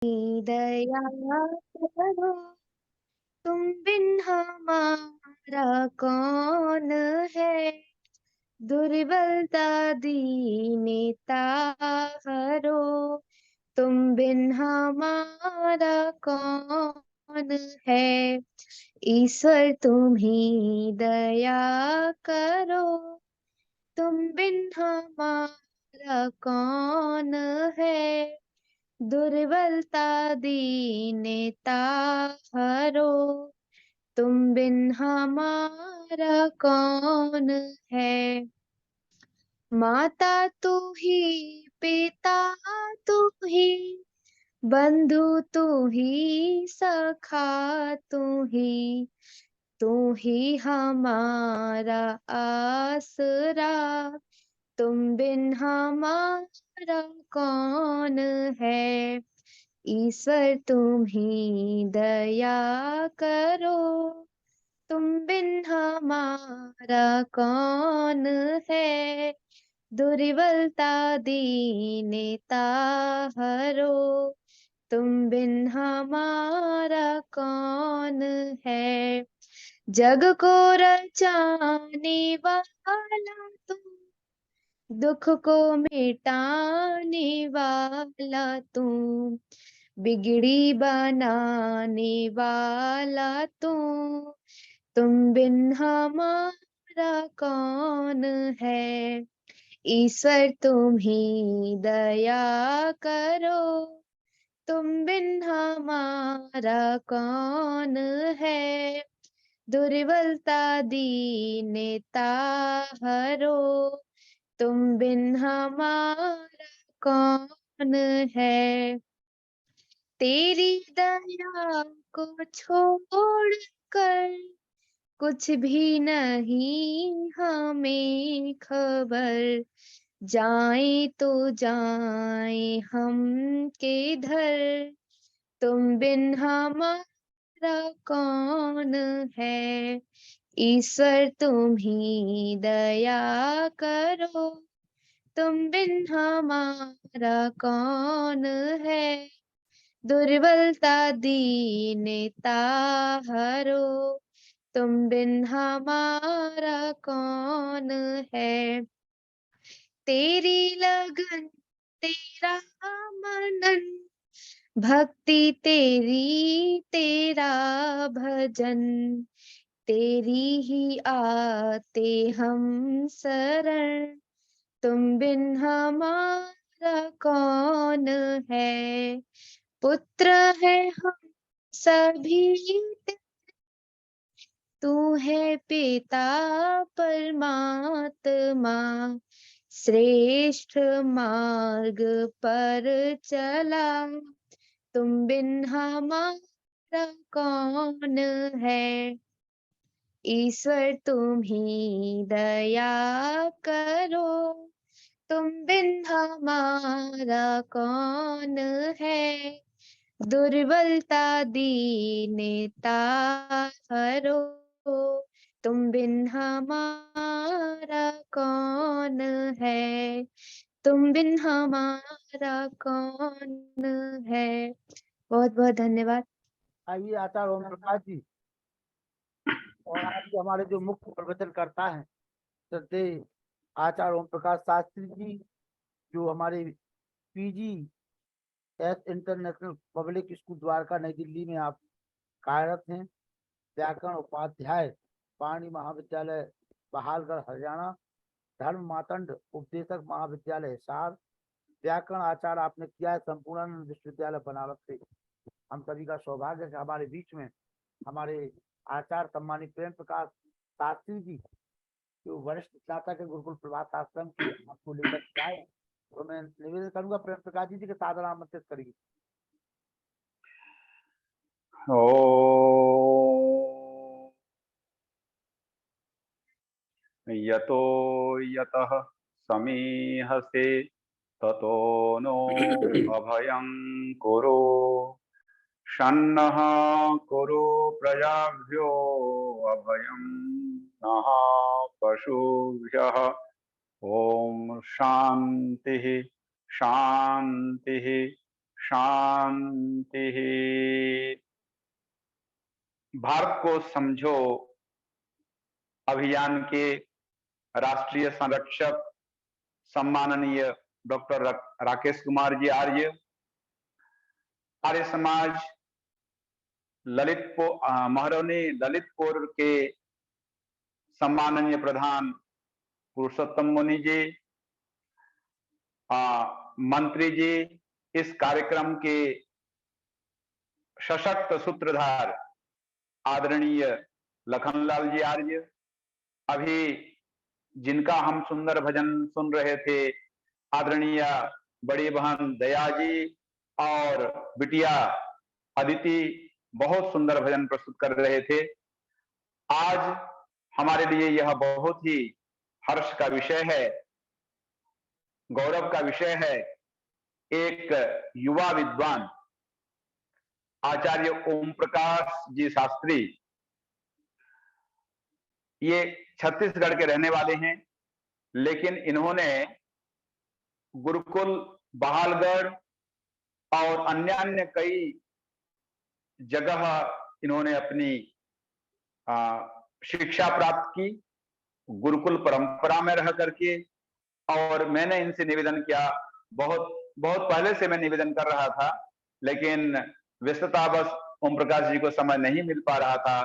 दया करो, तुम बिन हमारा कौन है। दुर्बलता दीनता हरो, तुम बिन हमारा कौन है। ईश्वर तुम ही दया करो, तुम बिन हमारा कौन है। दुर्बलता दीनता हरो, तुम बिन हमारा कौन है। माता तू ही, पिता तू ही, बंधु तू ही, सखा तू ही हमारा आसरा। तुम बिन हमारा कौन है। ईश्वर तुम ही दया करो, तुम बिन हमारा कौन है। दुर्बलता दीनता हरो, तुम बिन हमारा कौन है। जग को रचाने वाला तुम, दुख को मिटाने वाला तुम, बिगड़ी बनाने वाला तुम बिन हमारा कौन है। ईश्वर तुम ही दया करो, तुम बिन हमारा कौन है। दुर्बलता दीनता हरो, तुम बिन हमारा कौन है। तेरी दया को छोड़ कर कुछ भी नहीं हमें खबर। जाए तो जाए हम किधर, तुम बिन हमारा कौन है। ईश्वर तुम ही दया करो, तुम बिन हमारा कौन है। दुर्बलता दीनता हरो, तुम बिन हमारा कौन है। तेरी लगन तेरा मनन, भक्ति तेरी तेरा भजन, तेरी ही आते हम शरण। तुम बिन हमारा कौन है। पुत्र है हम सभी, तू है पिता परमात्मा। श्रेष्ठ मार्ग पर चला, तुम बिन हमारा कौन है। ईश्वर तुम ही दया करो, तुम बिन हमारा कौन है। दुर्बलता दीनता हरो, तुम बिन हमारा कौन है। तुम बिन हमारा कौन है। बहुत बहुत धन्यवाद। आइए आचार्य ओम प्रकाश जी, और आज के हमारे जो मुख्य प्रवचन करता है श्रद्धेय आचार्य ओम प्रकाश शास्त्री जी, जो हमारे PG S international public school Dwarka नई दिल्ली में आप कार्यरत हैं। व्याकरण उपाध्याय, पाणी महाविद्यालय बहालगढ़ हरियाणा, धर्म मातंड उपदेशक महाविद्यालय हिसार, व्याकरण आचार्य आपने किया है संपूर्णानंद विश्वविद्यालय बनारस से। हम सभी का सौभाग्य है कि हमारे बीच में हमारे आचार्य सम्मानित प्रेम प्रकाश शास्त्री जी, जो वरिष्ठ स्नातक है गुरुकुल प्रभात आश्रम के, आपको लेकर के आए। तो मैं निवेदन करूंगा प्रेम प्रकाश जी के सादर आमंत्रित करिए। यतो यतः समीहसे ततो नो अभयं कुरु। शन्नः कुरु प्रजाभ्यो अभयं नः पशुभ्यः। ॐ शान्तिः शान्तिः शांति। भारत को समझो अभियान के राष्ट्रीय संरक्षक सम्माननीय डॉक्टर राकेश कुमार जी आर्य, आर्य समाज महरौनी ललितपुर के सम्माननीय प्रधान पुरुषोत्तम मुनि जी, मंत्री जी, इस कार्यक्रम के सशक्त सूत्रधार आदरणीय लखनलाल जी आर्य, अभी जिनका हम सुंदर भजन सुन रहे थे, आदरणीय बड़ी बहन दया जी और बिटिया अदिति बहुत सुंदर भजन प्रस्तुत कर रहे थे। आज हमारे लिए यह बहुत ही हर्ष का विषय है, गौरव का विषय है। एक युवा विद्वान आचार्य ओम प्रकाश जी शास्त्री, ये छत्तीसगढ़ के रहने वाले हैं, लेकिन इन्होंने गुरुकुल बहालगढ़ और अन्य कई जगह इन्होंने अपनी शिक्षा प्राप्त की गुरुकुल परंपरा में रह करके। और मैंने इनसे निवेदन किया, बहुत पहले से मैं निवेदन कर रहा था, लेकिन व्यस्ततावश ओम प्रकाश जी को समय नहीं मिल पा रहा था।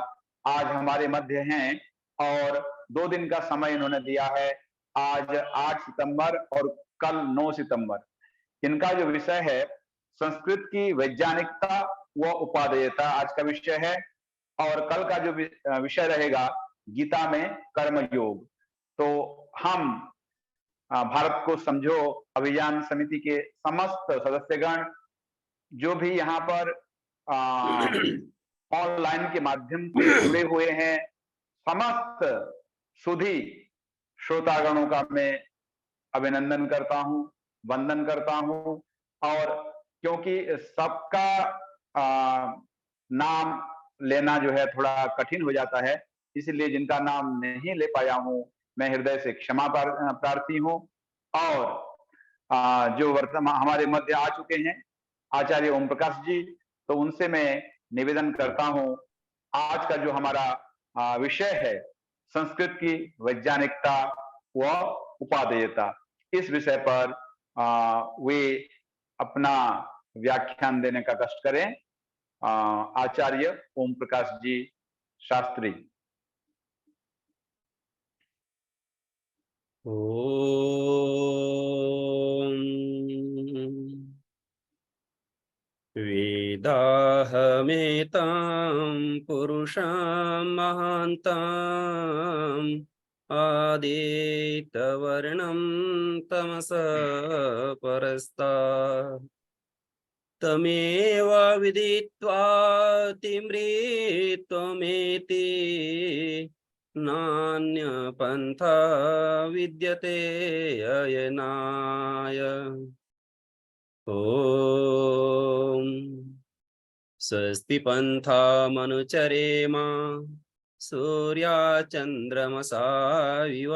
आज हमारे मध्य हैं और 2 दिन का समय इन्होंने दिया है, आज 8 सितंबर और कल 9 सितंबर। इनका जो विषय है संस्कृत की वैज्ञानिकता व उपादेयता आज का विषय है, और कल का जो विषय रहेगा गीता में कर्मयोग। तो हम भारत को समझो अभियान समिति के समस्त सदस्यगण जो भी यहाँ पर ऑनलाइन के माध्यम से जुड़े हुए हैं, समस्त सुधी श्रोतागणों का मैं अभिनंदन करता हूं, वंदन करता हूं। और क्योंकि सबका नाम लेना जो है थोड़ा कठिन हो जाता है, इसलिए जिनका नाम नहीं ले पाया हूं मैं हृदय से क्षमा प्रार्थी हूं। और जो वर्तमान हमारे मध्य आ चुके हैं आचार्य ओम प्रकाश जी, तो उनसे मैं निवेदन करता हूं, आज का जो हमारा विषय है संस्कृत की वैज्ञानिकता व उपादेयता, इस विषय पर वे अपना व्याख्यान देने का कष्ट करें। आचार्य ओम प्रकाश जी शास्त्री। ओम वेदाहमेतां पुरुषं महान्ताम् आदितवर्णं तमसः परस्तात् तमेव विदित्वा तिमृत्वमेति नान्यपन्था विद्यते अयनाय। ओम स्वस्ति पन्थामनुचरेम सूर्याचन्द्रमसा विव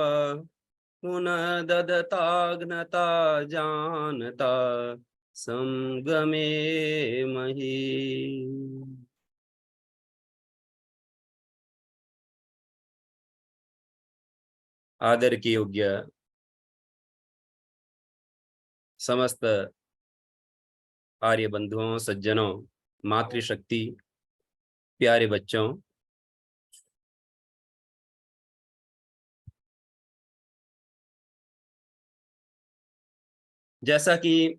पुनर्ददताग्नता जानता संगमे मही। आदर की योग्य समस्त आर्य बंधुओं, सज्जनों, मातृशक्ति, प्यारे बच्चों, जैसा कि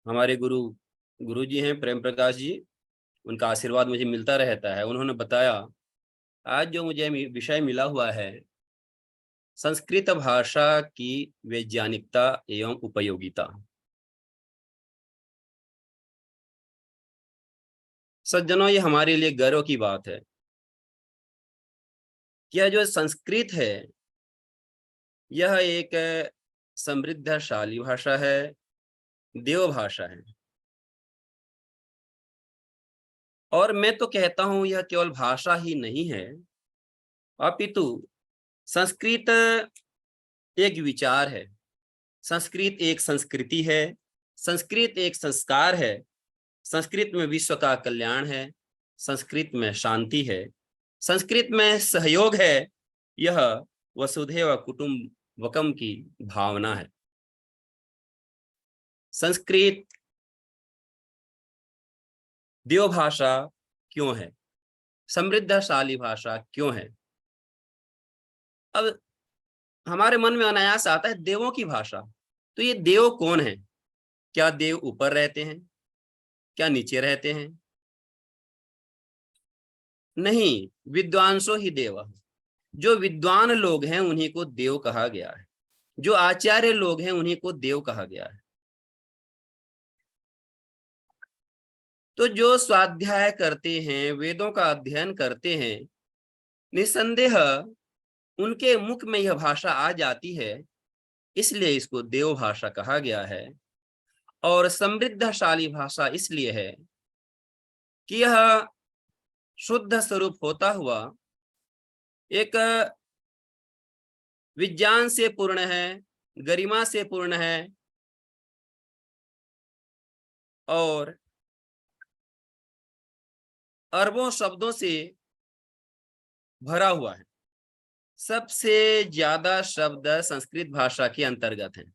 हमारे गुरु जी हैं प्रेम प्रकाश जी, उनका आशीर्वाद मुझे मिलता रहता है। उन्होंने बताया आज जो मुझे विषय मिला हुआ है संस्कृत भाषा की वैज्ञानिकता एवं उपयोगिता। सज्जनों, ये हमारे लिए गर्व की बात है। यह जो संस्कृत है यह एक समृद्धशाली भाषा है, देव भाषा है। और मैं तो कहता हूं यह केवल भाषा ही नहीं है, अपितु संस्कृत एक विचार है, संस्कृत एक संस्कृति है, संस्कृत एक संस्कार है, संस्कृत में विश्व का कल्याण है, संस्कृत में शांति है, संस्कृत में सहयोग है। यह वसुधैव कुटुंबकम की भावना है। संस्कृत देव भाषा क्यों है, समृद्धशाली भाषा क्यों है? अब हमारे मन में अनायास आता है देवों की भाषा। तो ये देव कौन है? क्या देव ऊपर रहते हैं? क्या नीचे रहते हैं? नहीं, विद्वांसो ही देव। जो विद्वान लोग हैं उन्हीं को देव कहा गया है, जो आचार्य लोग हैं उन्हीं को देव कहा गया है। तो जो स्वाध्याय करते हैं, वेदों का अध्ययन करते हैं, निसंदेह उनके मुख में यह भाषा आ जाती है, इसलिए इसको देव भाषा कहा गया है। और समृद्धशाली भाषा इसलिए है कि यह शुद्ध स्वरूप होता हुआ एक विज्ञान से पूर्ण है, गरिमा से पूर्ण है और अरबों शब्दों से भरा हुआ है। सबसे ज्यादा शब्द संस्कृत भाषा के अंतर्गत हैं।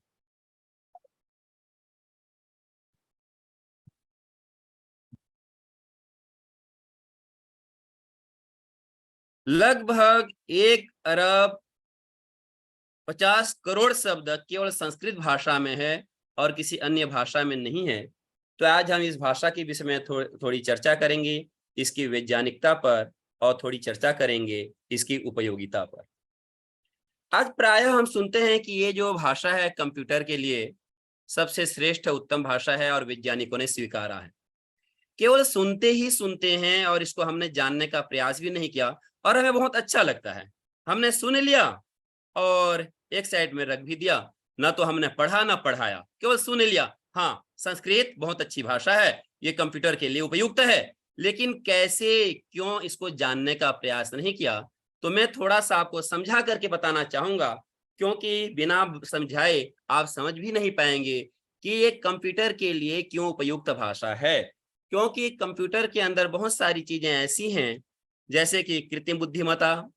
लगभग 1,50,00,000,000 शब्द केवल संस्कृत भाषा में है और किसी अन्य भाषा में नहीं है। तो आज हम इस भाषा के विषय में थोड़ी चर्चा करेंगे, इसकी वैज्ञानिकता पर, और थोड़ी चर्चा करेंगे इसकी उपयोगिता पर। आज प्रायः हम सुनते हैं कि ये जो भाषा है कंप्यूटर के लिए सबसे श्रेष्ठ उत्तम भाषा है और वैज्ञानिकों ने स्वीकारा है। केवल सुनते ही सुनते हैं और इसको हमने जानने का प्रयास भी नहीं किया और हमें बहुत अच्छा लगता है। हमने सुन लिया और एक साइड में रख भी दिया, ना तो हमने पढ़ा ना पढ़ाया, केवल सुन लिया। हाँ, संस्कृत बहुत अच्छी भाषा है, ये कंप्यूटर के लिए उपयुक्त है, लेकिन कैसे, क्यों, इसको जानने का प्रयास नहीं किया। तो मैं थोड़ा सा आपको समझा करके बताना चाहूंगा, क्योंकि बिना समझाए आप समझ भी नहीं पाएंगे कि ये कंप्यूटर के लिए क्यों उपयुक्त भाषा है। क्योंकि कंप्यूटर के अंदर बहुत सारी चीजें ऐसी हैं, जैसे कि कृत्रिम बुद्धिमत्ता,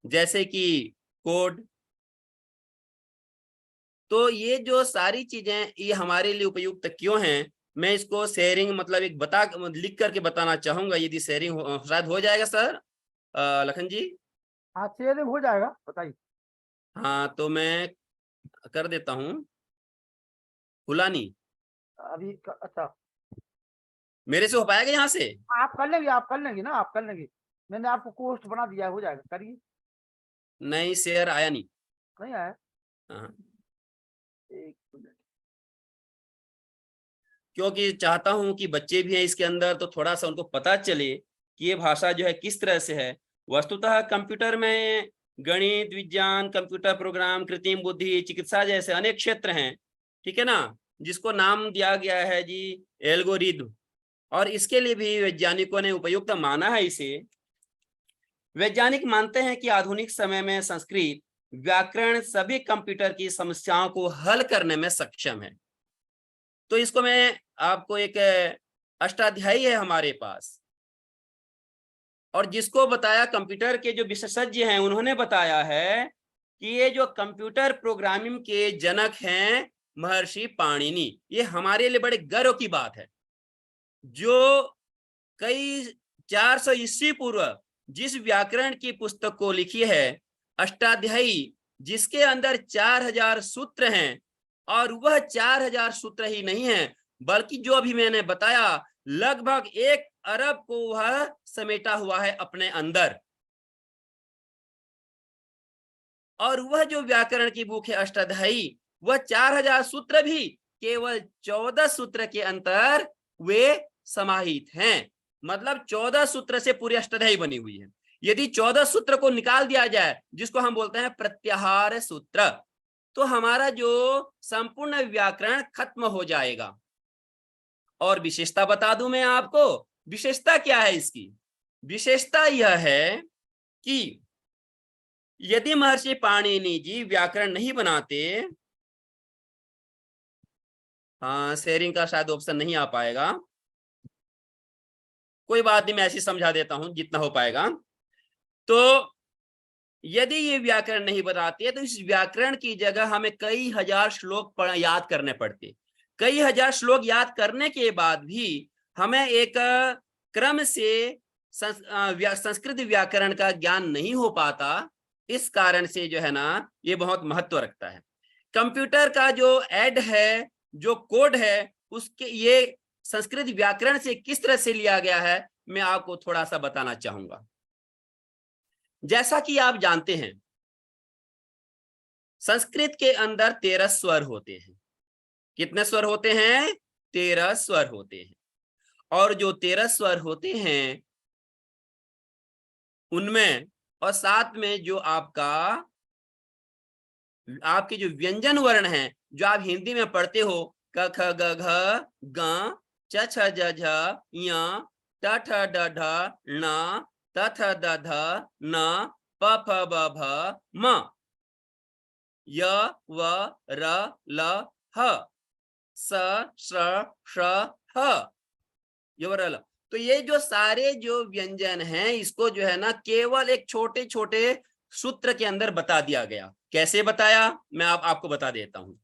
जैसे कि कोड। तो ये जो सारी चीजें ये हमारे लिए उपयुक्त क्यों हैं, मैं इसको शेयरिंग मतलब लिख करके बताना चाहूंगा। यदि शेयरिंग शायद हो जाएगा सर लखन जी? हाँ, शेयरिंग हो जाएगा, बताइए। हाँ, तो मैं कर देता हूँ। फुलानी अभी अच्छा, मेरे से हो पाएगा यहाँ से? आप कर लेंगे, आप कर लेंगे ना, आप कर लेंगे। मैंने आपको पोस्ट बना दिया है, हो जाएगा, करिए। नहीं, शेयर आया नहीं। नहीं आया? हाँ, एक मिनट। क्योंकि चाहता हूं कि बच्चे भी हैं इसके अंदर, तो थोड़ा सा उनको पता चले कि ये भाषा जो है किस तरह से है। वस्तुतः कंप्यूटर में गणित, विज्ञान, कंप्यूटर प्रोग्राम, कृत्रिम बुद्धि, चिकित्सा जैसे अनेक क्षेत्र हैं, ठीक है ना, जिसको नाम दिया गया है जी एल्गोरिथम, और इसके लिए भी वैज्ञानिकों ने उपयुक्त माना है इसे। वैज्ञानिक मानते हैं कि आधुनिक समय में संस्कृत व्याकरण सभी कंप्यूटर की समस्याओं को हल करने में सक्षम है। तो इसको मैं आपको एक अष्टाध्यायी है हमारे पास, और जिसको बताया, कंप्यूटर के जो विशेषज्ञ हैं उन्होंने बताया है कि ये जो कंप्यूटर प्रोग्रामिंग के जनक हैं महर्षि पाणिनि। ये हमारे लिए बड़े गर्व की बात है, जो कई 400 ईस्वी पूर्व जिस व्याकरण की पुस्तक को लिखी है अष्टाध्यायी, जिसके अंदर 4000 सूत्र हैं, और वह 4000 सूत्र ही नहीं है, बल्कि जो अभी मैंने बताया लगभग 1 अरब को वह समेटा हुआ है अपने अंदर। और वह जो व्याकरण की बुक है अष्टाध्यायी, वह 4000 सूत्र भी केवल 14 सूत्र के अंतर वे समाहित हैं। मतलब 14 सूत्र से पूरी अष्टाध्यायी बनी हुई है। यदि 14 सूत्र को निकाल दिया जाए, जिसको हम बोलते हैं प्रत्याहार सूत्र, तो हमारा जो संपूर्ण व्याकरण खत्म हो जाएगा। और विशेषता बता दूं मैं आपको, विशेषता क्या है इसकी? विशेषता यह है कि यदि महर्षि पाणिनि जी व्याकरण नहीं बनाते, हाँ, शेयरिंग का शायद ऑप्शन नहीं आ पाएगा, कोई बात नहीं, मैं ऐसे समझा देता हूं जितना हो पाएगा। तो यदि ये व्याकरण नहीं बताती है तो इस व्याकरण की जगह हमें कई हजार श्लोक याद करने पड़ते। कई हजार श्लोक याद करने के बाद भी हमें एक क्रम से संस्कृत व्याकरण का ज्ञान नहीं हो पाता। इस कारण से जो है ना, ये बहुत महत्व रखता है। कंप्यूटर का जो ऐड है, जो कोड है, उसके ये संस्कृत व्याकरण से किस तरह से लिया गया है, मैं आपको थोड़ा सा बताना चाहूंगा। जैसा कि आप जानते हैं, संस्कृत के अंदर 13 स्वर होते हैं। कितने स्वर होते हैं? 13 स्वर होते हैं। और जो 13 स्वर होते हैं उनमें और साथ में जो आपके जो व्यंजन वर्ण हैं, जो आप हिंदी में पढ़ते हो, क ख ग घ ग च छ ज झ ञ ट ठ ड ढ ण त थ द ध न प फ ब भ म, य व र ल ह, स श ष ह, य व र ल। तो ये जो सारे जो व्यंजन हैं, इसको जो है ना केवल एक छोटे छोटे सूत्र के अंदर बता दिया गया। कैसे बताया, मैं आपको बता देता हूं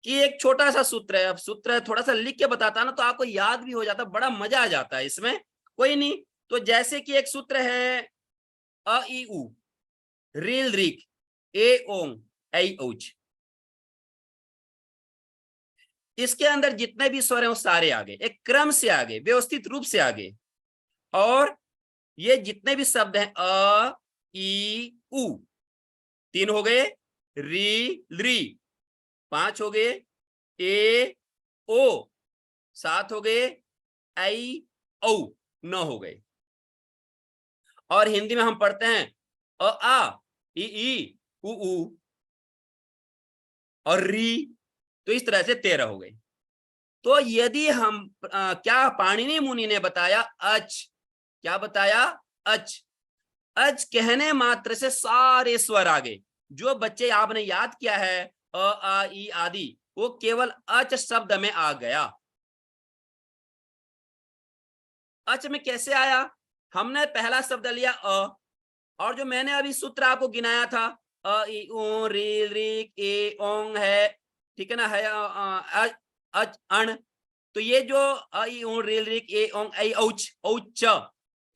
कि एक छोटा सा सूत्र है। अब सूत्र थोड़ा सा लिख के बताता ना तो आपको याद भी हो जाता, बड़ा मजा आ जाता है इसमें। कोई नहीं, तो जैसे कि एक सूत्र है अ ई उ, रील रिक, ए ओंग ऐ औच। इसके अंदर जितने भी स्वर हैं वो सारे आगे, एक क्रम से आगे, व्यवस्थित रूप से आगे। और ये जितने भी शब्द हैं अ ई उ 3 हो गए, री री 5 हो गए, ए ओ 7 हो गए, ऐ औ 9 हो गए। और हिंदी में हम पढ़ते हैं अ आ ई उ ऊ और री, तो इस तरह से 13 हो गए। तो यदि हम क्या पाणिनि मुनि ने बताया अच, क्या बताया? अच। अच कहने मात्र से सारे स्वर आ गए। जो बच्चे आपने याद किया है अ आ ई आदि, वो केवल अच शब्द में आ गया। अच में कैसे आया? हमने पहला शब्द लिया अ, और जो मैंने अभी सूत्र आपको गिनाया था अ ई उ री री ए ओंग है, ठीक है ना, है अच अण। तो ये जो अ ई उ री री ए ओंग ऐ औच औच,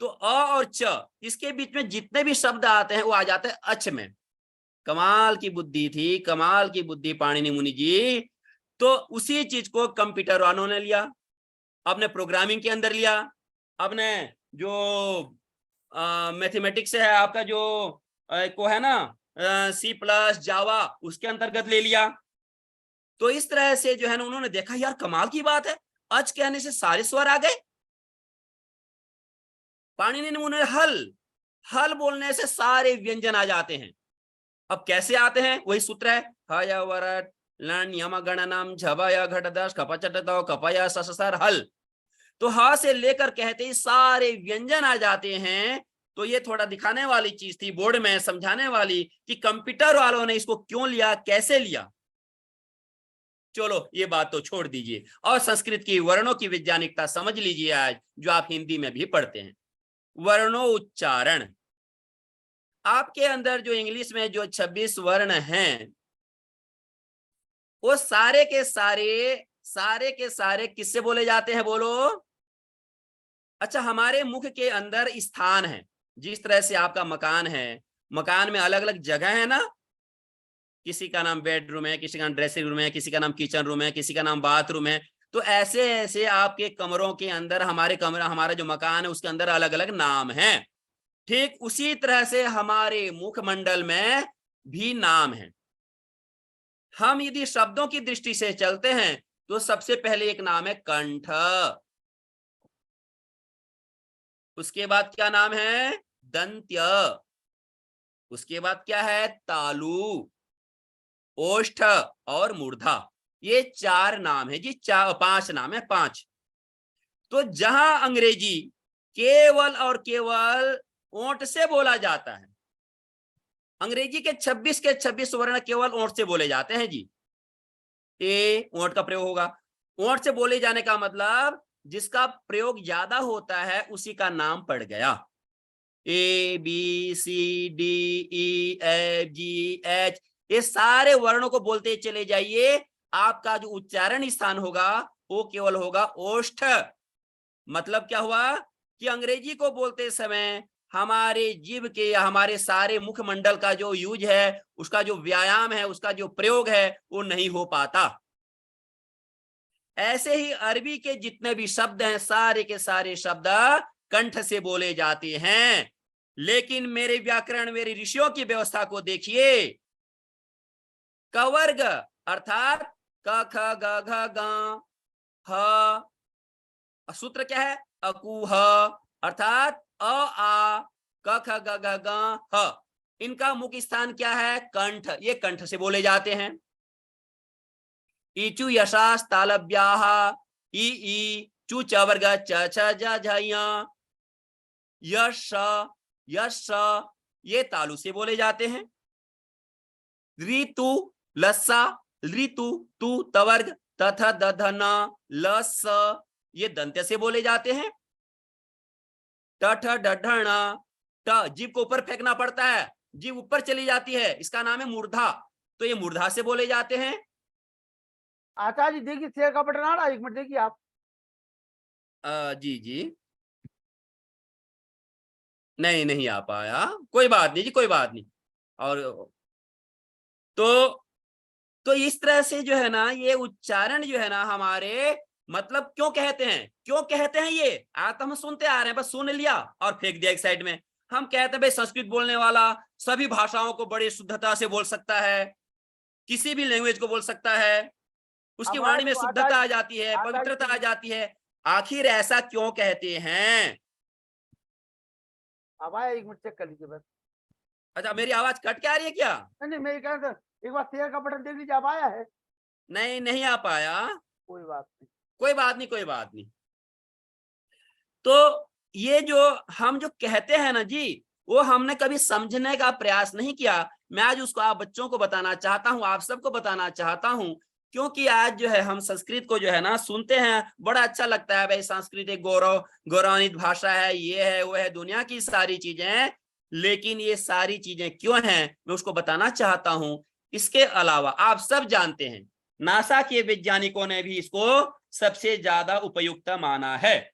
तो अ और च इसके बीच में जितने भी शब्द आते हैं वो आ जाते हैं अच में। कमाल की बुद्धि थी, कमाल की बुद्धि पाणिनि मुनि जी। तो उसी चीज को कंप्यूटर वालों ने लिया, अपने प्रोग्रामिंग के अंदर लिया, अपने जो मैथमेटिक्स है आपका जो को है ना सी प्लस जावा, उसके अंतर्गत ले लिया। तो इस तरह से जो है ना उन्होंने देखा यार कमाल की बात है, अच कहने से सारे स्वर आ गए। पाणिनि मुनि ने हल, हल बोलने से सारे व्यंजन आ जाते हैं। अब कैसे आते हैं? वही सूत्र है हय वरट लन यम गणनम झवय घटदश कपचटतो कपय सससर हल। तो ह से लेकर कहते ही सारे व्यंजन आ जाते हैं। तो ये थोड़ा दिखाने वाली चीज थी बोर्ड में, समझाने वाली कि कंप्यूटर वालों ने इसको क्यों लिया, कैसे लिया। चलो ये बात तो छोड़ दीजिए और संस्कृत की वर्णों की वैज्ञानिकता समझ लीजिए आज, जो आप हिंदी में भी पढ़ते हैं। वर्णों उच्चारण, आपके अंदर जो इंग्लिश में जो 26 वर्ण हैं वो सारे के सारे किससे बोले जाते हैं? बोलो। अच्छा, हमारे मुख के अंदर स्थान है, जिस तरह से आपका मकान है, मकान में अलग अलग जगह है ना, किसी का नाम बेडरूम है, किसी का नाम ड्रेसिंग रूम है, किसी का नाम किचन रूम है, किसी का नाम बाथरूम है। तो ऐसे ऐसे आपके कमरों के अंदर हमारा जो मकान है उसके अंदर अलग अलग नाम है। ठीक उसी तरह से हमारे मुखमंडल में भी नाम है। हम यदि शब्दों की दृष्टि से चलते हैं तो सबसे पहले एक नाम है कंठ, उसके बाद क्या नाम है? दंत्य, उसके बाद क्या है? तालु, ओष्ठ और मूर्धा। ये 4 नाम है जी, 5 नाम है, 5। तो जहां अंग्रेजी केवल और केवल ओंठ से बोला जाता है, अंग्रेजी के 26 के 26 वर्ण केवल ओंठ से बोले जाते हैं जी। ए ओंठ का प्रयोग होगा, ओंठ से बोले जाने का मतलब जिसका प्रयोग ज्यादा होता है उसी का नाम पड़ गया। A B C D E F G H, ये सारे वर्णों को बोलते चले जाइए, आपका जो उच्चारण स्थान होगा वो केवल होगा ओष्ठ। मतलब क्या हुआ कि अंग्रेजी को बोलते समय हमारे जीभ के या हमारे सारे मुखमंडल का जो यूज है, उसका जो व्यायाम है, उसका जो प्रयोग है वो नहीं हो पाता। ऐसे ही अरबी के जितने भी शब्द हैं सारे के सारे शब्द कंठ से बोले जाते हैं। लेकिन मेरे व्याकरण, मेरे ऋषियों की व्यवस्था को देखिए। कवर्ग अर्थात क ख ग घ ग ह, सूत्र क्या है अकुह, अर्थात अ आ क ख ग घ ग ह, इनका मुख्य स्थान क्या है कंठ, ये कंठ से बोले जाते हैं। इचु यशास तालब्याह ई ई चु च वर्ग च छ ज झ य यश यश, ये तालु से बोले जाते हैं। ऋतु लस्सा ऋतु तु तवर्ग तथ दधन लस, ये दंत्य से बोले जाते हैं। टठ डढ़ण, ट जीभ को ऊपर फेंकना पड़ता है, जीभ ऊपर चली जाती है, इसका नाम है मूर्धा, तो ये मूर्धा से बोले जाते हैं। आचार्य जी देखिए शेयर का बटन आ रहा है, 1 मिनट देखिए आप। जी जी, नहीं नहीं आ पाया, कोई बात नहीं जी, कोई बात नहीं। और तो इस तरह से जो है ना ये उच्चारण जो है ना हमारे, मतलब क्यों कहते हैं ये आज तो हम सुनते आ रहे हैं, बस सुन लिया और फेंक दिया एक साइड में। हम कहते हैं भाई संस्कृत बोलने वाला सभी भाषाओं को बड़ी शुद्धता से बोल सकता है, किसी भी लैंग्वेज को बोल सकता है, उसकी अब वाणी में तो शुद्धता आ आचार्य जाती है, पवित्रता आ जी जाती है। आखिर ऐसा क्यों कहते हैं? अब आया, 1 मिनट चेक कर लीजिए बस। अच्छा, मेरी आवाज कट के आ रही है क्या? नहीं नहीं, मेरे कहने से एक बार शेयर का बटन देख लीजिए, अब आया है। नहीं नहीं आ पाया, कोई बात नहीं। कोई बात नहीं, कोई बात नहीं। तो ये जो हम जो कहते हैं ना जी, वो हमने कभी समझने का प्रयास नहीं किया। मैं आज उसको आप बच्चों को बताना चाहता हूं, आप सबको बताना चाहता हूं, क्योंकि आज जो है हम संस्कृत को जो है ना सुनते हैं, बड़ा अच्छा लगता है भाई संस्कृत एक गौरवान्वित भाषा है, ये है वो है, दुनिया की सारी चीजें। लेकिन ये सारी चीजें क्यों हैं मैं उसको बताना चाहता हूं। इसके अलावा आप सब जानते हैं नासा के वैज्ञानिकों ने भी इसको सबसे ज्यादा उपयुक्त माना है।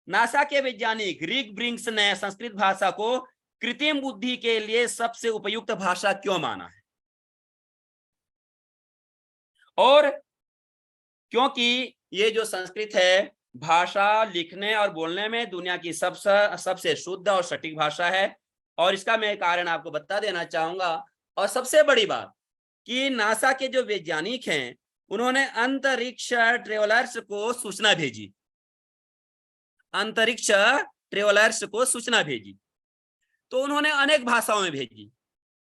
नासा के वैज्ञानिक रिक ब्रिंक्स ने संस्कृत भाषा को कृत्रिम बुद्धि के लिए सबसे उपयुक्त भाषा क्यों माना है? और क्योंकि ये जो संस्कृत है भाषा लिखने और बोलने में दुनिया की सबसे शुद्ध और सटीक भाषा है। और इसका मैं कारण आपको बता देना चाहूंगा। और सबसे बड़ी बात कि नासा के जो वैज्ञानिक हैं उन्होंने अंतरिक्ष ट्रेवलर्स को सूचना भेजी, अंतरिक्ष ट्रेवलर्स को सूचना भेजी, तो उन्होंने अनेक भाषाओं में भेजी,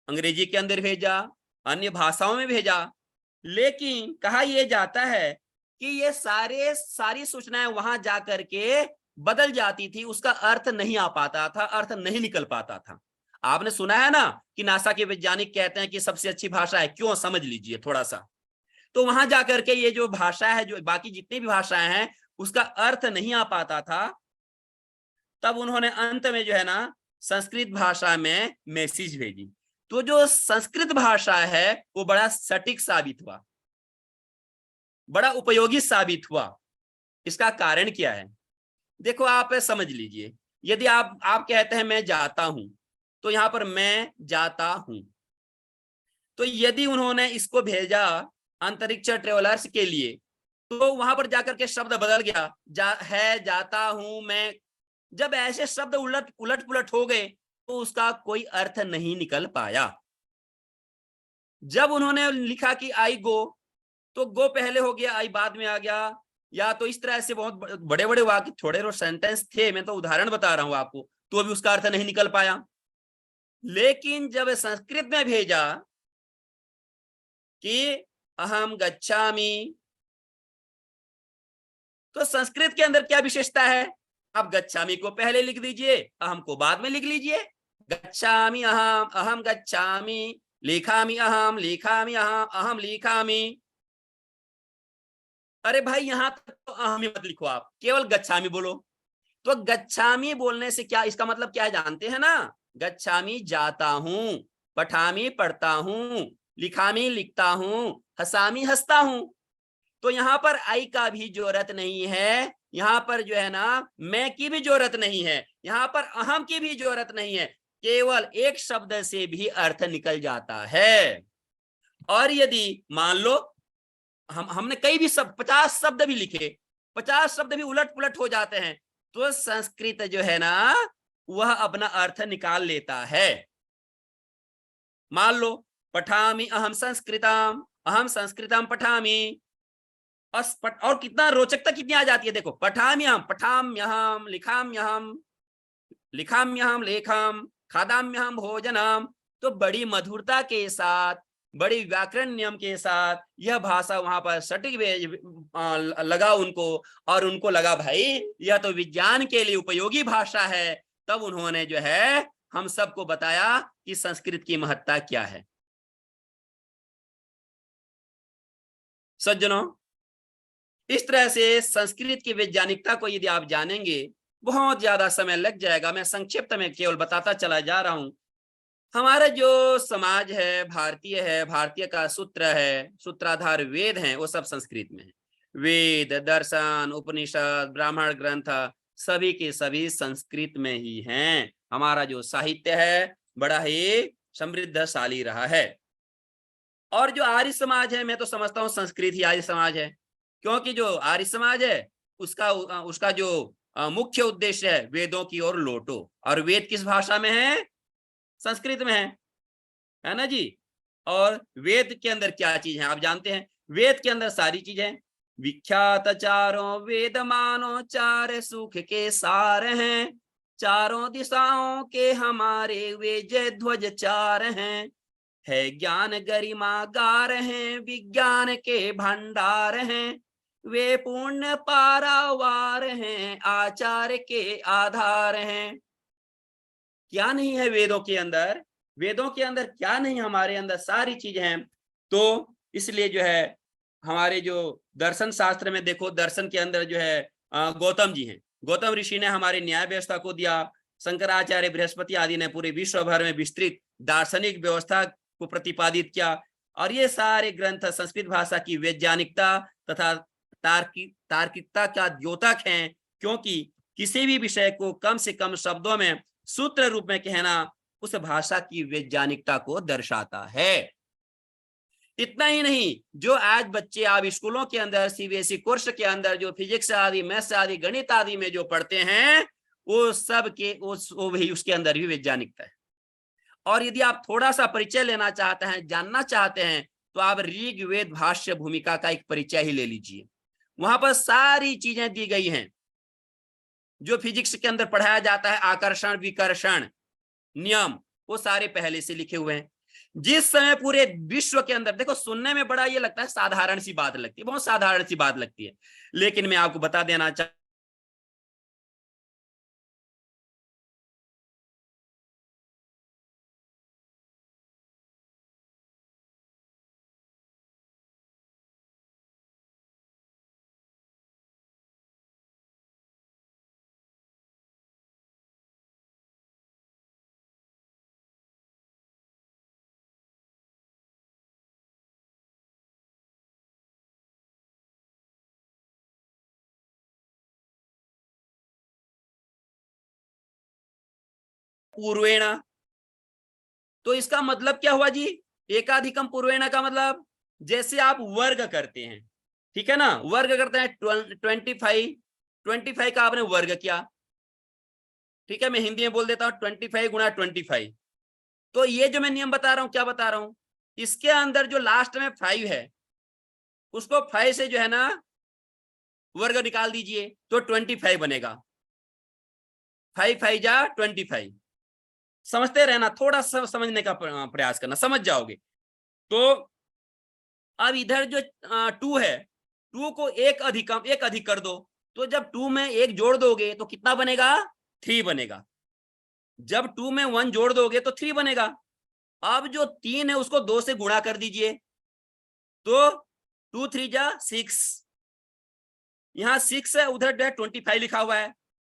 अंग्रेजी के अंदर भेजा, अन्य भाषाओं में भेजा। लेकिन कहा यह जाता है कि ये सारी सूचनाएं वहां जाकर के बदल जाती थी, उसका अर्थ नहीं आ पाता था, अर्थ नहीं निकल पाता था। आपने सुना है ना कि नासा के वैज्ञानिक कहते हैं कि सबसे अच्छी भाषा है, क्यों समझ लीजिए थोड़ा सा। तो वहां जाकर के ये जो भाषा है, जो बाकी जितनी भी भाषाएं हैं, उसका अर्थ नहीं आ पाता था। तब उन्होंने अंत में जो है ना संस्कृत भाषा में मैसेज भेजी। तो जो संस्कृत भाषा है वो बड़ा सटीक साबित हुआ, बड़ा उपयोगी साबित हुआ। इसका कारण क्या है? देखो आप समझ लीजिए, यदि आप कहते हैं मैं जाता हूं, तो यहां पर मैं जाता हूं, तो यदि उन्होंने इसको भेजा अंतरिक्ष ट्रेवलर्स के लिए, तो वहां पर जाकर के शब्द बदल गया, जाता हूं मैं। जब ऐसे शब्द उलट पुलट हो गए तो उसका कोई अर्थ नहीं निकल पाया। जब उन्होंने लिखा कि आई गो, तो गो पहले हो गया, आई बाद में आ गया, या तो इस तरह से बहुत बड़े बड़े वाक्य, थोड़े सेंटेंस थे, मैं तो उदाहरण बता रहा हूं आपको, तो भी उसका अर्थ नहीं निकल पाया। लेकिन जब संस्कृत में भेजा कि अहम गच्छामि, तो संस्कृत के अंदर क्या विशेषता है? आप गच्छामि को पहले लिख दीजिए, अहम को बाद में लिख लीजिए। गच्छामि अहम, अहम गच्छामि, लिखामि अहम, लिखामि अहम, अहम लिखामि। अरे भाई यहाँ तक तो अहमी मत लिखो, आप केवल गच्छामी बोलो। तो गच्छामी बोलने से क्या, इसका मतलब क्या है जानते हैं ना? गच्छामी जाता हूं, पठामी पढ़ता हूं, लिखामी लिखता हूं, हसामी हंसता हूं। तो यहाँ पर आई का भी जरूरत नहीं है, यहाँ पर जो है ना मैं की भी जरूरत नहीं है, यहाँ पर अहम की भी जरूरत नहीं है, केवल एक शब्द से भी अर्थ निकल जाता है। और यदि मान लो हमने कई भी शब्द 50 शब्द भी लिखे, 50 शब्द भी उलट पुलट हो जाते हैं, तो संस्कृत जो है ना वह अपना अर्थ निकाल लेता है। मान लो पठामी अहम संस्कृतम पठामी, और कितना रोचकता कितनी आ जाती है, देखो पठाम्यहम पठाम्यहम, लिखाम्यहम लेखम, खादाम्यहम भोजनम। तो बड़ी मधुरता के साथ, बड़ी व्याकरण नियम के साथ यह भाषा वहां पर सटीक लगा उनको, और उनको लगा भाई यह तो विज्ञान के लिए उपयोगी भाषा है। तब उन्होंने जो है हम सबको बताया कि संस्कृत की महत्ता क्या है। सज्जनों, इस तरह से संस्कृत की वैज्ञानिकता को यदि आप जानेंगे, बहुत ज्यादा समय लग जाएगा। मैं संक्षिप्त में केवल बताता चला जा रहा हूं। हमारा जो समाज है भारतीय है, भारतीय का सूत्र है, सूत्राधार वेद हैं, वो सब संस्कृत में है। वेद, दर्शन, उपनिषद, ब्राह्मण ग्रंथ सभी के सभी संस्कृत में ही हैं। हमारा जो साहित्य है बड़ा ही समृद्धशाली रहा है। और जो आर्य समाज है, मैं तो समझता हूँ संस्कृत ही आर्य समाज है, क्योंकि जो आर्य समाज है उसका जो मुख्य उद्देश्य है वेदों की ओर लौटो। और वेद किस भाषा में है? संस्कृत में है ना जी। और वेद के अंदर क्या चीज है आप जानते हैं? वेद के अंदर सारी चीजें, विख्यात चारों वेद मानो चार सुख के सार हैं, चारों दिशाओं के हमारे वे जय ध्वज चार हैं, है ज्ञान गरिमा गार हैं, विज्ञान के भंडार हैं, वे पूर्ण पारावार हैं, आचार के आधार हैं। क्या नहीं है वेदों के अंदर? वेदों के अंदर क्या नहीं, हमारे अंदर सारी चीजें हैं। तो इसलिए जो है हमारे जो दर्शन शास्त्र में देखो, दर्शन के अंदर जो है गौतम जी हैं, गौतम ऋषि ने हमारे न्याय व्यवस्था को दिया। शंकराचार्य, बृहस्पति आदि ने पूरे विश्व भर में विस्तृत दार्शनिक व्यवस्था को प्रतिपादित किया। और ये सारे ग्रंथ संस्कृत भाषा की वैज्ञानिकता तथा तार्किकता का द्योतक हैं, क्योंकि किसी भी विषय को कम से कम शब्दों में सूत्र रूप में कहना उस भाषा की वैज्ञानिकता को दर्शाता है। इतना ही नहीं, जो आज बच्चे आप स्कूलों के अंदर सीबीएसई कोर्स के अंदर जो फिजिक्स आदि, मैथ्स आदि, गणित आदि में जो पढ़ते हैं, वो सब के वो भी उसके अंदर भी वैज्ञानिकता है। और यदि आप थोड़ा सा परिचय लेना चाहते हैं, जानना चाहते हैं, तो आप ऋग्वेद भाष्य भूमिका का एक परिचय ही ले लीजिए। वहां पर सारी चीजें दी गई हैं जो फिजिक्स के अंदर पढ़ाया जाता है, आकर्षण विकर्षण नियम, वो सारे पहले से लिखे हुए हैं। जिस समय पूरे विश्व के अंदर, देखो सुनने में बड़ा ये लगता है साधारण सी बात लगती है, बहुत साधारण सी बात लगती है, लेकिन मैं आपको बता देना चाहता पूर्वेण, तो इसका मतलब क्या हुआ जी? एकाधिकम पूर्वेण का मतलब जैसे आप वर्ग करते हैं, ठीक है ना, वर्ग करते हैं 25 का आपने वर्ग किया, ठीक है, मैं हिंदी में बोल देता हूं 25 गुणा 25। तो ये जो मैं नियम बता रहा हूं, क्या बता रहा हूं, इसके अंदर जो लास्ट में 5 है उसको 5 से जो है ना वर्ग निकाल दीजिए तो 25 बनेगा। 5 5 जा 25। समझते रहना, थोड़ा सा समझने का प्रयास करना, समझ जाओगे। तो अब इधर जो 2 है, 2 को एक अधिक कर दो, तो जब 2 में 1 जोड़ दोगे तो कितना बनेगा? 3 बनेगा। जब 2 में 1 जोड़ दोगे तो 3 बनेगा। अब जो 3 है उसको 2 से गुणा कर दीजिए, तो 2 3 जा 6, यहाँ 6 है, उधर 25 लिखा हुआ है,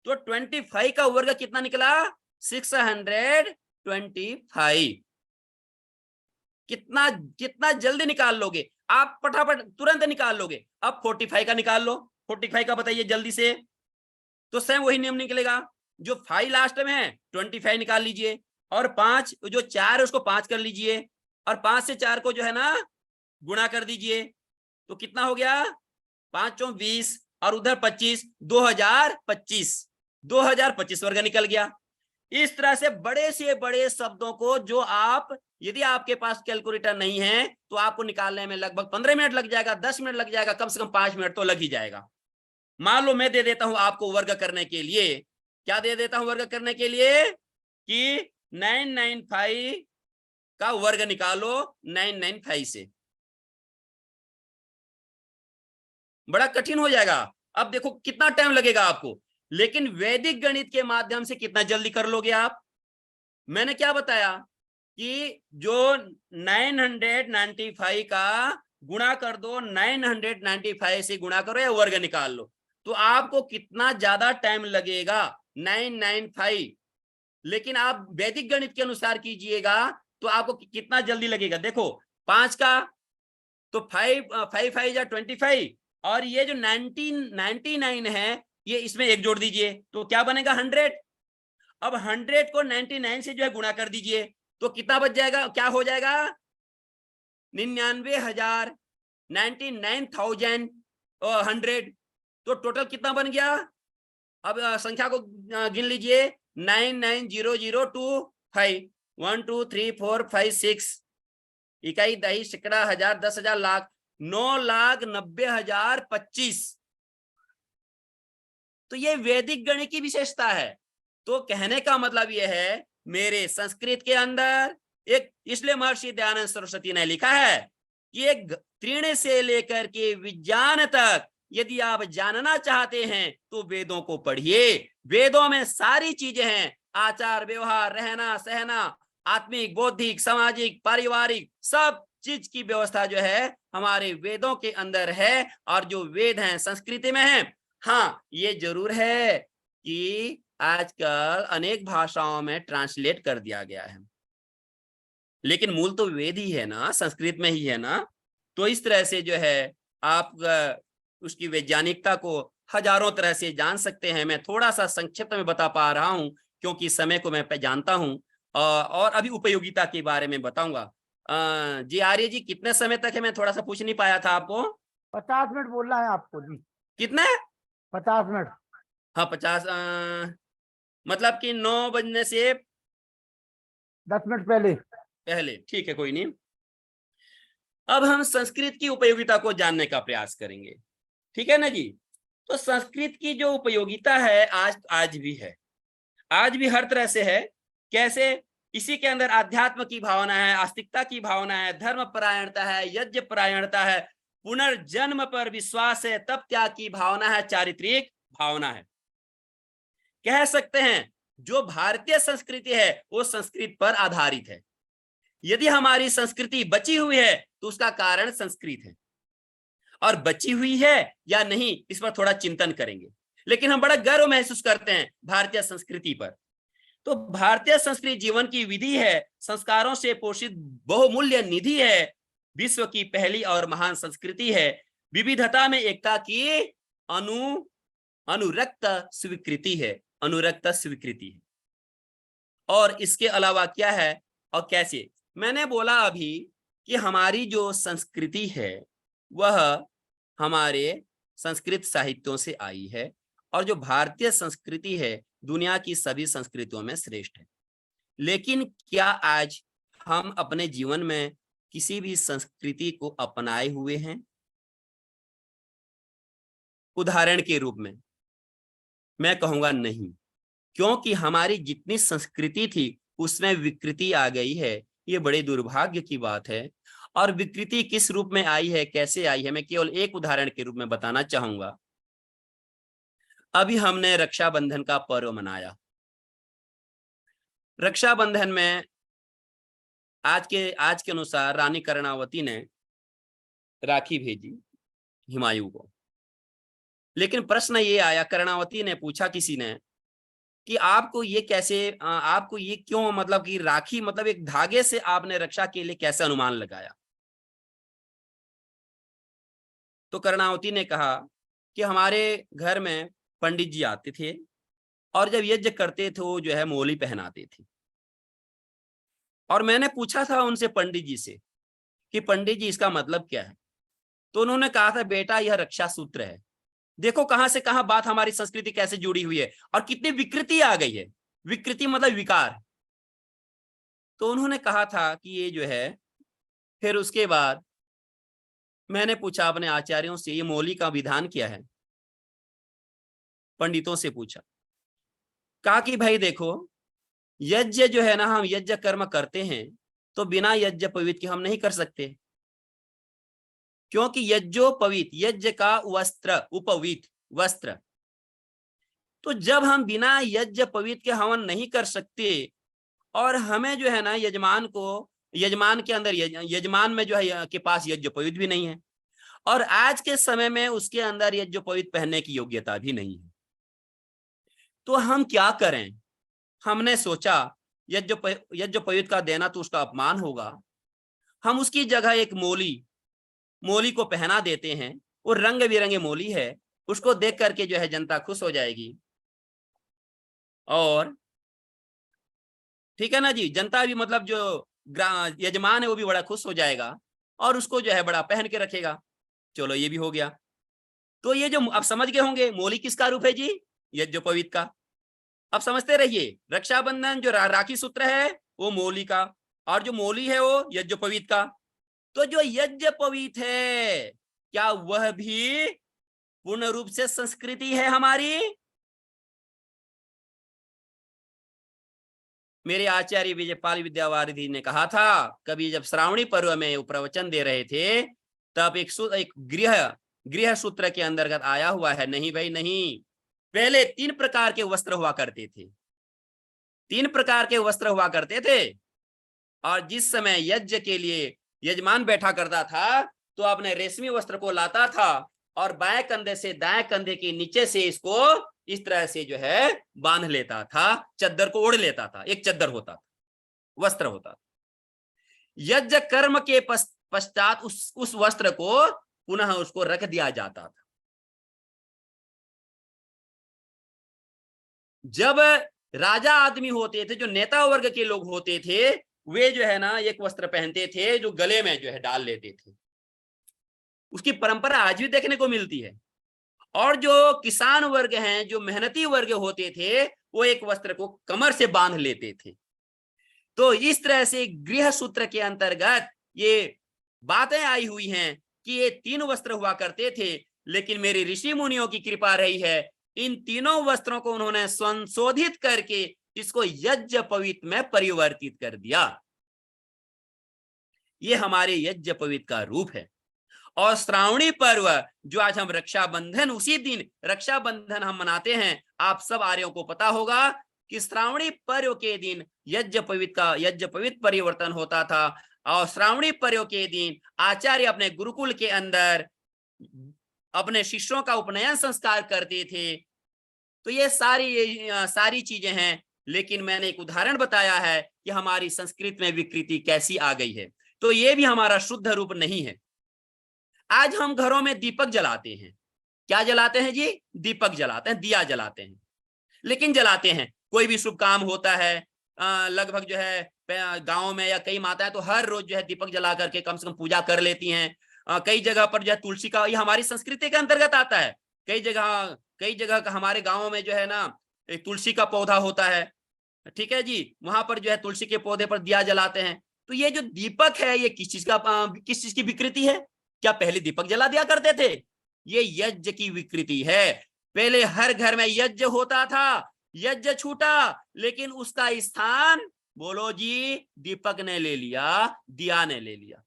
तो 25 का वर्ग कितना निकला? 625। कितना कितना जल्दी निकाल लोगे आप, फटाफट तुरंत निकाल लोगे। अब 45 का निकाल लो, 45 का बताइए जल्दी से, तो सेम वही नियम निकलेगा। जो 5 लास्ट में है 25 निकाल लीजिए, और 5 जो 4 है उसको 5 कर लीजिए, और 5 से 4 को जो है ना गुणा कर दीजिए, तो कितना हो गया? 5 × 20 और उधर 25, 2025 वर्ग निकल गया। इस तरह से बड़े शब्दों को जो आप, यदि आपके पास कैलकुलेटर नहीं है तो आपको निकालने में लगभग 15 मिनट लग जाएगा, 10 मिनट लग जाएगा, कम से कम 5 मिनट तो लग ही जाएगा। मान लो मैं दे देता हूं आपको वर्ग करने के लिए, क्या दे देता हूं वर्ग करने के लिए कि 995 का वर्ग निकालो 995 से। बड़ा कठिन हो जाएगा। अब देखो कितना टाइम लगेगा आपको, लेकिन वैदिक गणित के माध्यम से कितना जल्दी कर लोगे आप। मैंने क्या बताया कि जो 995 का गुणा कर दो, 995 से गुणा करो या वर्ग निकाल लो, तो आपको कितना ज्यादा टाइम लगेगा? 995। लेकिन आप वैदिक गणित के अनुसार कीजिएगा तो आपको कितना जल्दी लगेगा। देखो 5 का तो 5 और ये जो 99 है ये इसमें एक जोड़ दीजिए तो क्या बनेगा? 100। अब 100 को 99 से जो है गुणा कर दीजिए तो कितना बच जाएगा? क्या हो जाएगा? 99,000, 99,100। तो टोटल कितना बन गया? अब संख्या को गिन लीजिए, 99,002,5 1 2 3 4 5 6 इकाई, दही, सैकड़ा, हजार, 10,000, लाख, 9,90,025। तो ये वैदिक गणित की विशेषता है। तो कहने का मतलब यह है, मेरे संस्कृत के अंदर एक, इसलिए महर्षि दयानंद सरस्वती ने लिखा है कि एक तृण से लेकर के विज्ञान तक यदि आप जानना चाहते हैं तो वेदों को पढ़िए। वेदों में सारी चीजें हैं, आचार व्यवहार, रहना सहना, आत्मिक, बौद्धिक, सामाजिक, पारिवारिक, सब चीज की व्यवस्था जो है हमारे वेदों के अंदर है। और जो वेद हैं संस्कृति में है। हाँ, ये जरूर है कि आजकल अनेक भाषाओं में ट्रांसलेट कर दिया गया है, लेकिन मूल तो वेद ही है ना, संस्कृत में ही है ना। तो इस तरह से जो है आप उसकी वैज्ञानिकता को हजारों तरह से जान सकते हैं। मैं थोड़ा सा संक्षिप्त में बता पा रहा हूं क्योंकि समय को मैं जानता हूं। और अभी उपयोगिता के बारे में बताऊंगा। जी आर्य जी, कितने समय तक है? मैं थोड़ा सा पूछ नहीं पाया था आपको। 50 मिनट बोलना है आपको जी। कितने? 50 मिनट। हाँ 50, मतलब कि 9 बजने से 10 मिनट पहले। ठीक है, कोई नहीं। अब हम संस्कृत की उपयोगिता को जानने का प्रयास करेंगे, ठीक है ना जी। तो संस्कृत की जो उपयोगिता है आज भी है, आज भी हर तरह से है। कैसे? इसी के अंदर आध्यात्म की भावना है, आस्तिकता की भावना है, धर्म परायणता है, यज्ञ परायणता है, पुनर्जन्म पर विश्वास है, तप त्याग की भावना है, चारित्रिक भावना है। कह सकते हैं जो भारतीय संस्कृति है वो संस्कृत पर आधारित है। यदि हमारी संस्कृति बची हुई है तो उसका कारण संस्कृत है, और बची हुई है या नहीं इस पर थोड़ा चिंतन करेंगे। लेकिन हम बड़ा गर्व महसूस करते हैं भारतीय संस्कृति पर। तो भारतीय संस्कृति जीवन की विधि है, संस्कारों से पोषित बहुमूल्य निधि है, विश्व की पहली और महान संस्कृति है, विविधता में एकता की अनुरक्त स्वीकृति है, अनुरक्त स्वीकृति है। और इसके अलावा क्या है और कैसे? मैंने बोला अभी कि हमारी जो संस्कृति है वह हमारे संस्कृत साहित्यों से आई है, और जो भारतीय संस्कृति है दुनिया की सभी संस्कृतियों में श्रेष्ठ है। लेकिन क्या आज हम अपने जीवन में किसी भी संस्कृति को अपनाए हुए हैं? उदाहरण के रूप में मैं कहूंगा नहीं, क्योंकि हमारी जितनी संस्कृति थी उसमें विकृति आ गई है। ये बड़े दुर्भाग्य की बात है। और विकृति किस रूप में आई है, कैसे आई है, मैं केवल एक उदाहरण के रूप में बताना चाहूंगा। अभी हमने रक्षाबंधन का पर्व मनाया। रक्षाबंधन में आज के अनुसार रानी कर्णावती ने राखी भेजी हुमायूं को। लेकिन प्रश्न ये आया, कर्णावती ने पूछा किसी ने कि आपको ये कैसे, आपको ये क्यों, मतलब कि राखी मतलब एक धागे से आपने रक्षा के लिए कैसे अनुमान लगाया? तो कर्णावती ने कहा कि हमारे घर में पंडित जी आते थे और जब यज्ञ करते थे वो जो है मोली पहनाते थे। और मैंने पूछा था उनसे, पंडित जी से, कि पंडित जी इसका मतलब क्या है? तो उन्होंने कहा था, बेटा यह रक्षा सूत्र है। देखो कहां से कहां बात हमारी संस्कृति कैसे जुड़ी हुई है और कितनी विकृति आ गई है। विकृति मतलब विकार। तो उन्होंने कहा था कि ये जो है, फिर उसके बाद मैंने पूछा अपने आचार्यों से, ये मोली का विधान क्या है? पंडितों से पूछा। कहा कि भाई देखो, यज्ञ जो है ना, हम यज्ञ कर्म करते हैं तो बिना यज्ञ पवित्र के हम नहीं कर सकते, क्योंकि यज्ञोपवीत, यज्ञ का वस्त्र, उपवीत वस्त्र। तो जब हम बिना यज्ञ पवित्र के हवन नहीं कर सकते और हमें जो है ना यजमान को, यजमान के अंदर, यजमान में जो है के पास यज्ञ पवित्र भी नहीं है और आज के समय में उसके अंदर यज्ञ पवित्र पहनने की योग्यता भी नहीं है, तो हम क्या करें? हमने सोचा यज्ञ पवित्र का देना तो उसका अपमान होगा, हम उसकी जगह एक मोली को पहना देते हैं। वो रंग बिरंगे मोली है, उसको देख करके जो है जनता खुश हो जाएगी और ठीक है ना जी, जनता भी, मतलब जो यजमान है वो भी बड़ा खुश हो जाएगा और उसको जो है बड़ा पहन के रखेगा। चलो ये भी हो गया। तो ये जो आप समझ गए होंगे, मोली किसका रूप है जी? यज्ञोपवीत का। अब समझते रहिए, रक्षाबंधन जो राखी सूत्र है वो मोली का, और जो मोली है वो यज्ञोपवीत का। तो जो यज्ञोपवीत है, क्या वह भी पूर्ण रूप से संस्कृति है हमारी? मेरे आचार्य विजयपाल विद्यावारिधि ने कहा था, कभी जब श्रावणी पर्व में वो प्रवचन दे रहे थे, तब एक गृह सूत्र के अंतर्गत आया हुआ है। नहीं भाई नहीं, पहले 3 प्रकार के वस्त्र हुआ करते थे, 3 प्रकार के वस्त्र हुआ करते थे। और जिस समय यज्ञ के लिए यजमान बैठा करता था तो अपने रेशमी वस्त्र को लाता था और बाएं कंधे से दाएं कंधे के नीचे से इसको इस तरह से जो है बांध लेता था, चद्दर को ओढ़ लेता था। एक चद्दर होता था, वस्त्र होता था। यज्ञ कर्म के पश्चात उस वस्त्र को पुनः उसको रख दिया जाता था। जब राजा आदमी होते थे, जो नेता वर्ग के लोग होते थे, वे जो है ना एक वस्त्र पहनते थे जो गले में जो है डाल लेते थे। उसकी परंपरा आज भी देखने को मिलती है। और जो किसान वर्ग हैं, जो मेहनती वर्ग होते थे, वो एक वस्त्र को कमर से बांध लेते थे। तो इस तरह से गृह सूत्र के अंतर्गत ये बातें आई हुई हैं कि ये 3 वस्त्र हुआ करते थे, लेकिन मेरी ऋषि मुनियों की कृपा रही है, इन तीनों वस्त्रों को उन्होंने संशोधित करके इसको यज्ञ पवित्र में परिवर्तित कर दिया। ये हमारे यज्ञ पवित्र का रूप है। और श्रावणी पर्व जो आज हम रक्षाबंधन, उसी दिन रक्षाबंधन हम मनाते हैं। आप सब आर्यों को पता होगा कि श्रावणी पर्व के दिन यज्ञ पवित्र परिवर्तन होता था और श्रावणी पर्व के दिन आचार्य अपने गुरुकुल के अंदर अपने शिष्यों का उपनयन संस्कार करते थे। तो ये सारी चीजें हैं, लेकिन मैंने एक उदाहरण बताया है कि हमारी संस्कृति में विकृति कैसी आ गई है। तो ये भी हमारा शुद्ध रूप नहीं है। आज हम घरों में दीपक जलाते हैं। क्या जलाते हैं जी? दीपक जलाते हैं, दिया जलाते हैं। लेकिन जलाते हैं, कोई भी शुभ काम होता है, लगभग जो है गांव में या कई माताएं तो हर रोज जो है दीपक जला करके कम से कम पूजा कर लेती हैं। कई जगह पर जो है तुलसी का, ये हमारी संस्कृति के अंतर्गत आता है। कई जगह हमारे गाँव में जो है ना एक तुलसी का पौधा होता है, ठीक है जी, वहां पर जो है तुलसी के पौधे पर दिया जलाते हैं। तो ये जो दीपक है, ये किस चीज की विकृति है? क्या पहले दीपक जला दिया करते थे? ये यज्ञ की विकृति है। पहले हर घर में यज्ञ होता था, यज्ञ छूटा, लेकिन उसका स्थान बोलो जी दीपक ने ले लिया, दिया ने ले लिया।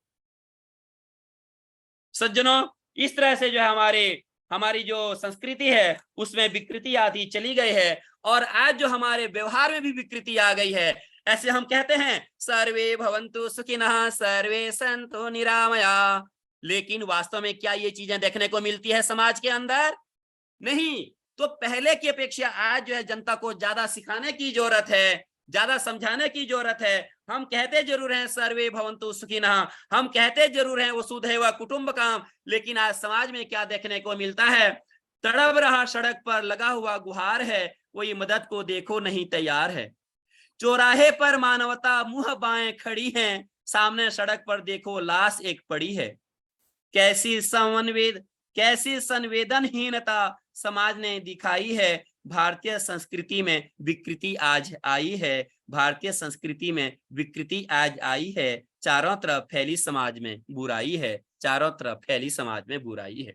सज्जनों, इस तरह से जो है हमारी जो संस्कृति है उसमें विकृति आती चली गई है और आज जो हमारे व्यवहार में भी विकृति आ गई है। ऐसे हम कहते हैं सर्वे भवन्तु सुखिनः सर्वे सन्तु निरामया, लेकिन वास्तव में क्या ये चीजें देखने को मिलती है समाज के अंदर? नहीं, तो पहले की अपेक्षा आज जो है जनता को ज्यादा सिखाने की जरूरत है, ज्यादा समझाने की जरूरत है। हम कहते जरूर हैं सर्वे भवन्तु सुखिनः, हम कहते जरूर हैं वसुधैव कुटुंबकम, लेकिन आज समाज में क्या देखने को मिलता है? तड़प रहा सड़क पर लगा हुआ गुहार है, कोई मदद को देखो नहीं तैयार है। चौराहे पर मानवता मुंह बाएं खड़ी है, सामने सड़क पर देखो लाश एक पड़ी है। कैसी संवेदनहीनता समाज ने दिखाई है, भारतीय संस्कृति में विकृति आज आई है, भारतीय संस्कृति में विकृति आज आई है। चारों तरफ फैली समाज में बुराई है, चारों तरफ फैली समाज में बुराई है।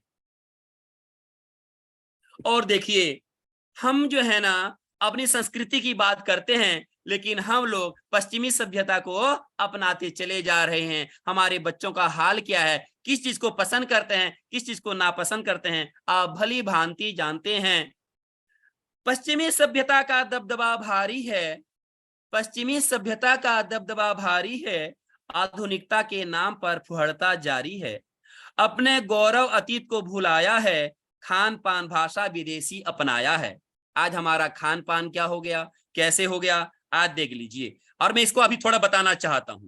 और देखिए, हम जो है ना अपनी संस्कृति की बात करते हैं, लेकिन हम लोग पश्चिमी सभ्यता को अपनाते चले जा रहे हैं। हमारे बच्चों का हाल क्या है, किस चीज को पसंद करते हैं, किस चीज को नापसंद करते हैं, आप भली भांति जानते हैं। पश्चिमी सभ्यता का दबदबा भारी है, पश्चिमी सभ्यता का दबदबा भारी है, आधुनिकता के नाम पर फुहड़ता जारी है। अपने गौरव अतीत को भुलाया है, खान पान भाषा विदेशी अपनाया है। आज हमारा खान पान क्या हो गया, कैसे हो गया, आज देख लीजिए। और मैं इसको अभी थोड़ा बताना चाहता हूं।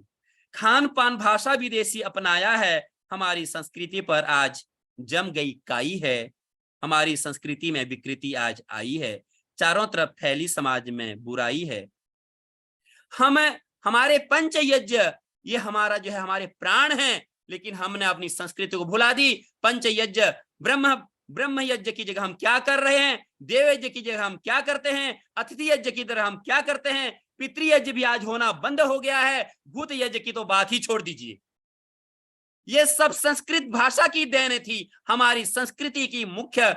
खान पान भाषा विदेशी अपनाया है, हमारी संस्कृति पर आज जम गई काई है, हमारी संस्कृति में विकृति आज आई है, चारों तरफ फैली समाज में बुराई है। हमारे पंच यज्ञ, ये हमारा जो है हमारे प्राण हैं, लेकिन हमने अपनी संस्कृति को भुला दी। पंच यज्ञ, ब्रह्म यज्ञ की जगह हम क्या कर रहे हैं, देव यज्ञ की जगह हम क्या करते हैं, अतिथि यज्ञ की तरह हम क्या करते हैं, पितृ यज्ञ भी आज होना बंद हो गया है, भूत यज्ञ की तो बात ही छोड़ दीजिए। ये सब संस्कृत भाषा की देन थी, हमारी संस्कृति की मुख्य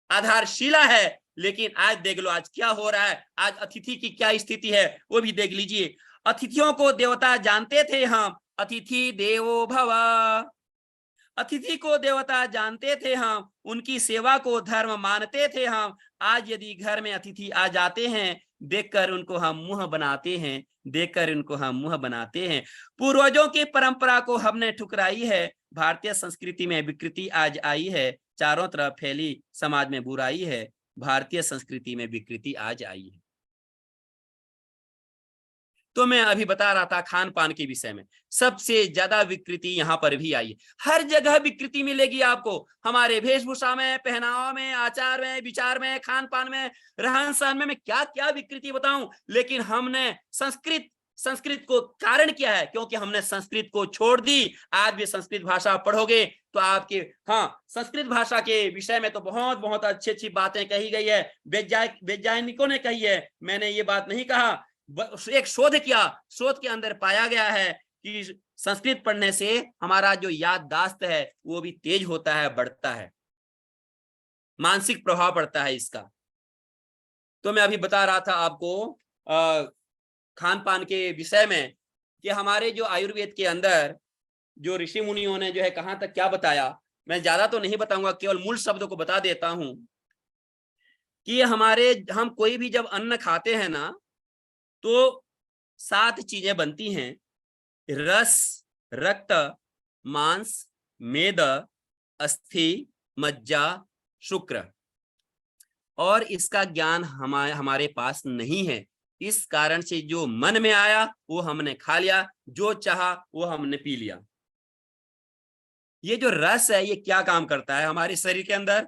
आधारशिला है। लेकिन आज देख लो आज क्या हो रहा है, आज अतिथि की क्या स्थिति है वो भी देख लीजिए। अतिथियों को देवता जानते थे हम, अतिथि देवो भव, अतिथि को देवता जानते थे हम, उनकी सेवा को धर्म मानते थे हम। आज यदि घर में अतिथि आ जाते हैं, देखकर उनको हम मुंह बनाते हैं, देखकर उनको हम मुंह बनाते हैं। पूर्वजों की परंपरा को हमने ठुकराई है, भारतीय संस्कृति में विकृति आज आई है, चारों तरफ फैली समाज में बुराई है, भारतीय संस्कृति में विकृति आज आई है। तो मैं अभी बता रहा था खान पान के विषय में, सबसे ज्यादा विकृति यहाँ पर भी आई है। हर जगह विकृति मिलेगी आपको, हमारे वेशभूषा में, पहनावा में, आचार में, विचार में, खान पान में, रहन सहन में, मैं क्या क्या विकृति बताऊं। लेकिन हमने संस्कृत को कारण क्या है, क्योंकि हमने संस्कृत को छोड़ दी। आज भी संस्कृत भाषा पढ़ोगे तो आपके, हाँ, संस्कृत भाषा के विषय में तो बहुत बहुत अच्छी अच्छी बातें कही गई है, वैज्ञानिकों ने कही है, मैंने ये बात नहीं कहा। एक शोध किया, शोध के अंदर पाया गया है कि संस्कृत पढ़ने से हमारा जो याददाश्त है वो भी तेज होता है, बढ़ता है, मानसिक प्रभाव पड़ता है इसका। तो मैं अभी बता रहा था आपको खान पान के विषय में कि हमारे जो आयुर्वेद के अंदर जो ऋषि मुनियों ने जो है कहां तक क्या बताया, मैं ज्यादा तो नहीं बताऊंगा, केवल मूल शब्दों को बता देता हूं कि हम कोई भी जब अन्न खाते हैं ना तो 7 चीजें बनती हैं, रस, रक्त, मांस, मेद, अस्थि, मज्जा, शुक्र। और इसका ज्ञान हमारे पास नहीं है, इस कारण से जो मन में आया वो हमने खा लिया, जो चाहा वो हमने पी लिया। ये जो रस है ये क्या काम करता है हमारे शरीर के अंदर?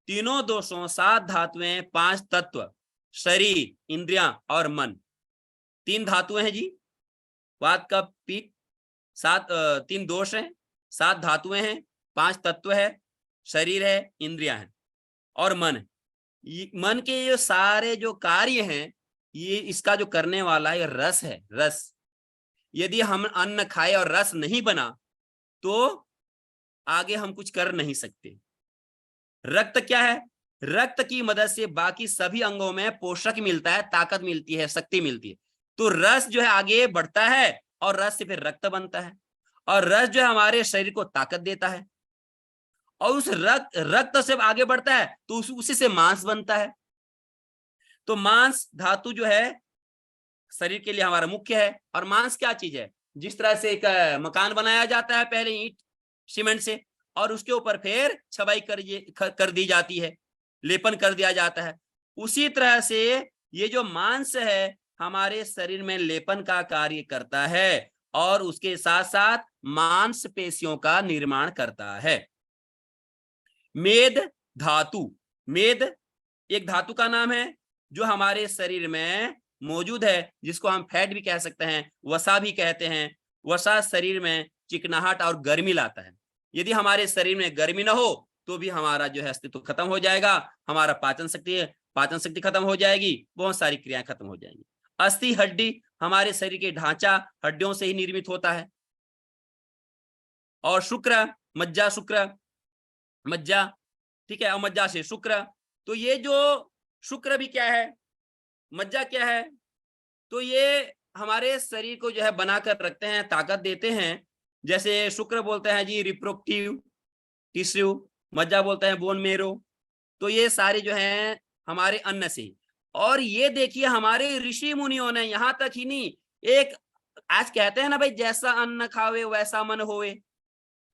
तीनों दोषों, 7 धातुएं, 5 तत्व, शरीर, इंद्रियां और मन, 3 धातुएं हैं जी, वात कफ पित्त, 3 दोष हैं, 7 धातुएं हैं, 5 तत्व है, शरीर है, इंद्रियां हैं और मन है। मन के ये सारे जो कार्य हैं, ये इसका जो करने वाला है रस है, रस। यदि हम अन्न खाए और रस नहीं बना तो आगे हम कुछ कर नहीं सकते। रक्त क्या है? रक्त की मदद से बाकी सभी अंगों में पोषक मिलता है, ताकत मिलती है, शक्ति मिलती है। तो रस जो है आगे बढ़ता है और रस से फिर रक्त बनता है, और रस जो है हमारे शरीर को ताकत देता है, और उस रक्त से आगे बढ़ता है तो उसी से मांस बनता है। तो मांस धातु जो है शरीर के लिए हमारा मुख्य है। और मांस क्या चीज है? जिस तरह से एक मकान बनाया जाता है पहले ईंट सीमेंट से, और उसके ऊपर फिर छबाई कर दी जाती है, लेपन कर दिया जाता है। उसी तरह से ये जो मांस है हमारे शरीर में लेपन का कार्य करता है और उसके साथ साथ मांसपेशियों का निर्माण करता है। मेद धातु, मेद एक धातु का नाम है जो हमारे शरीर में मौजूद है, जिसको हम फैट भी कह सकते हैं, वसा भी कहते हैं। वसा शरीर में चिकनाहट और गर्मी लाता है। यदि हमारे शरीर में गर्मी ना हो तो भी हमारा जो है अस्तित्व खत्म हो जाएगा, हमारा पाचन शक्ति खत्म हो जाएगी, बहुत सारी क्रियाएं खत्म हो जाएंगी। अस्थि हड्डी, हमारे शरीर के ढांचा हड्डियों से ही निर्मित होता है। और शुक्र, मज्जा, शुक्र मज्जा, ठीक है, और मज्जा से शुक्र। तो ये जो शुक्र भी क्या है, मज्जा क्या है, तो ये हमारे शरीर को जो है बनाकर रखते हैं, ताकत देते हैं। जैसे शुक्र बोलते हैं जी रिप्रोडक्टिव टिश्यू, मज्जा बोलते हैं बोन मेरो। तो ये सारे जो हैं हमारे अन्न से। और ये देखिए हमारे ऋषि मुनियों ने, यहाँ तक ही नहीं, एक आज कहते हैं ना भाई, जैसा अन्न खावे वैसा मन होवे,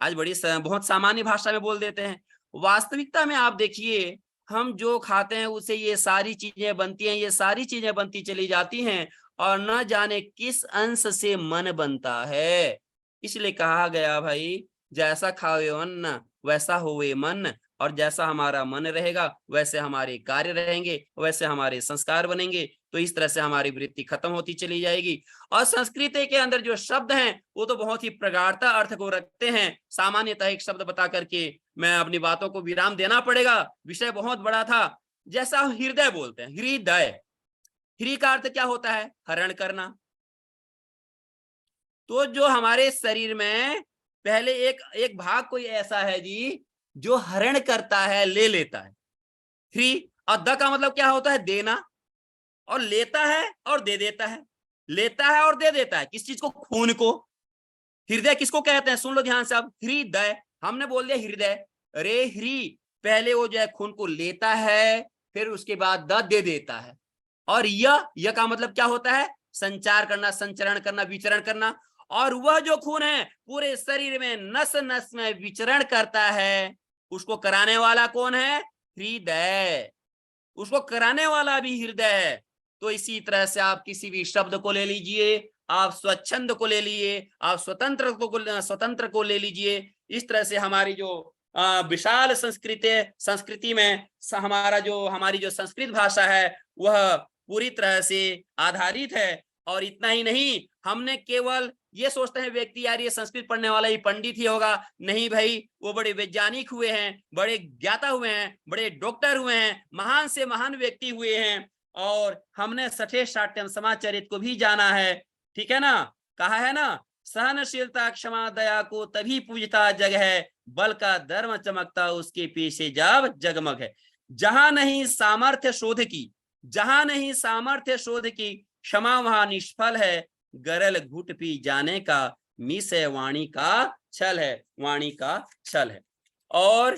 आज बहुत सामान्य भाषा में बोल देते हैं। वास्तविकता में आप देखिए, हम जो खाते हैं उसे ये सारी चीजें बनती हैं, ये सारी चीजें बनती चली जाती हैं और न जाने किस अंश से मन बनता है। इसलिए कहा गया भाई, जैसा खावे अन्न वैसा होवे मन, और जैसा हमारा मन रहेगा वैसे हमारे कार्य रहेंगे, वैसे हमारे संस्कार बनेंगे। तो इस तरह से हमारी वृत्ति खत्म होती चली जाएगी। और संस्कृति के अंदर जो शब्द हैं वो तो बहुत ही प्रगाढ़ता अर्थ को रखते हैं। सामान्यतः एक शब्द बता करके मैं अपनी बातों को विराम देना पड़ेगा, विषय बहुत बड़ा था। जैसा हृदय बोलते हैं, हृदय, हृ का अर्थ क्या होता है, हरण करना। तो जो हमारे शरीर में पहले एक भाग कोई ऐसा है जी जो हरण करता है, ले लेता है। हृ और द का मतलब क्या होता है, देना, और लेता है और दे देता है, लेता है और दे देता है। किस चीज को, खून को। हृदय किसको कहते हैं, सुन लो ध्यान से अब, हृदय, हमने बोल दिया हृदय, अरे हृ पहले वो जो है खून को लेता है, फिर उसके बाद द दे देता है। और य का मतलब क्या होता है, संचार करना, संचरण करना, विचरण करना। और वह जो खून है पूरे शरीर में नस नस में विचरण करता है, उसको कराने वाला कौन है, हृदय। उसको कराने वाला भी हृदय है। तो इसी तरह से आप किसी भी शब्द को ले लीजिए, आप स्वच्छंद को ले लीजिए, आप स्वतंत्र को ले लीजिए। इस तरह से हमारी जो विशाल संस्कृति में हमारी जो संस्कृत भाषा है वह पूरी तरह से आधारित है। और इतना ही नहीं, हमने केवल ये सोचते हैं व्यक्ति यार ये संस्कृत पढ़ने वाला ही पंडित ही होगा, नहीं भाई, वो बड़े वैज्ञानिक हुए हैं, बड़े ज्ञाता हुए हैं, बड़े डॉक्टर हुए हैं, महान से महान व्यक्ति हुए हैं। और हमने सठे साठ्यम समाचरित को भी जाना है, ठीक है ना, कहा है ना, सहनशीलता क्षमा दया को तभी पूजता जग है, बल का धर्म चमकता उसके पीछे जब जगमग है। जहां नहीं सामर्थ्य शोध की क्षमा वहां निष्फल है, गरल घुट पी जाने का मिस है वाणी का छल है, वाणी का छल है। और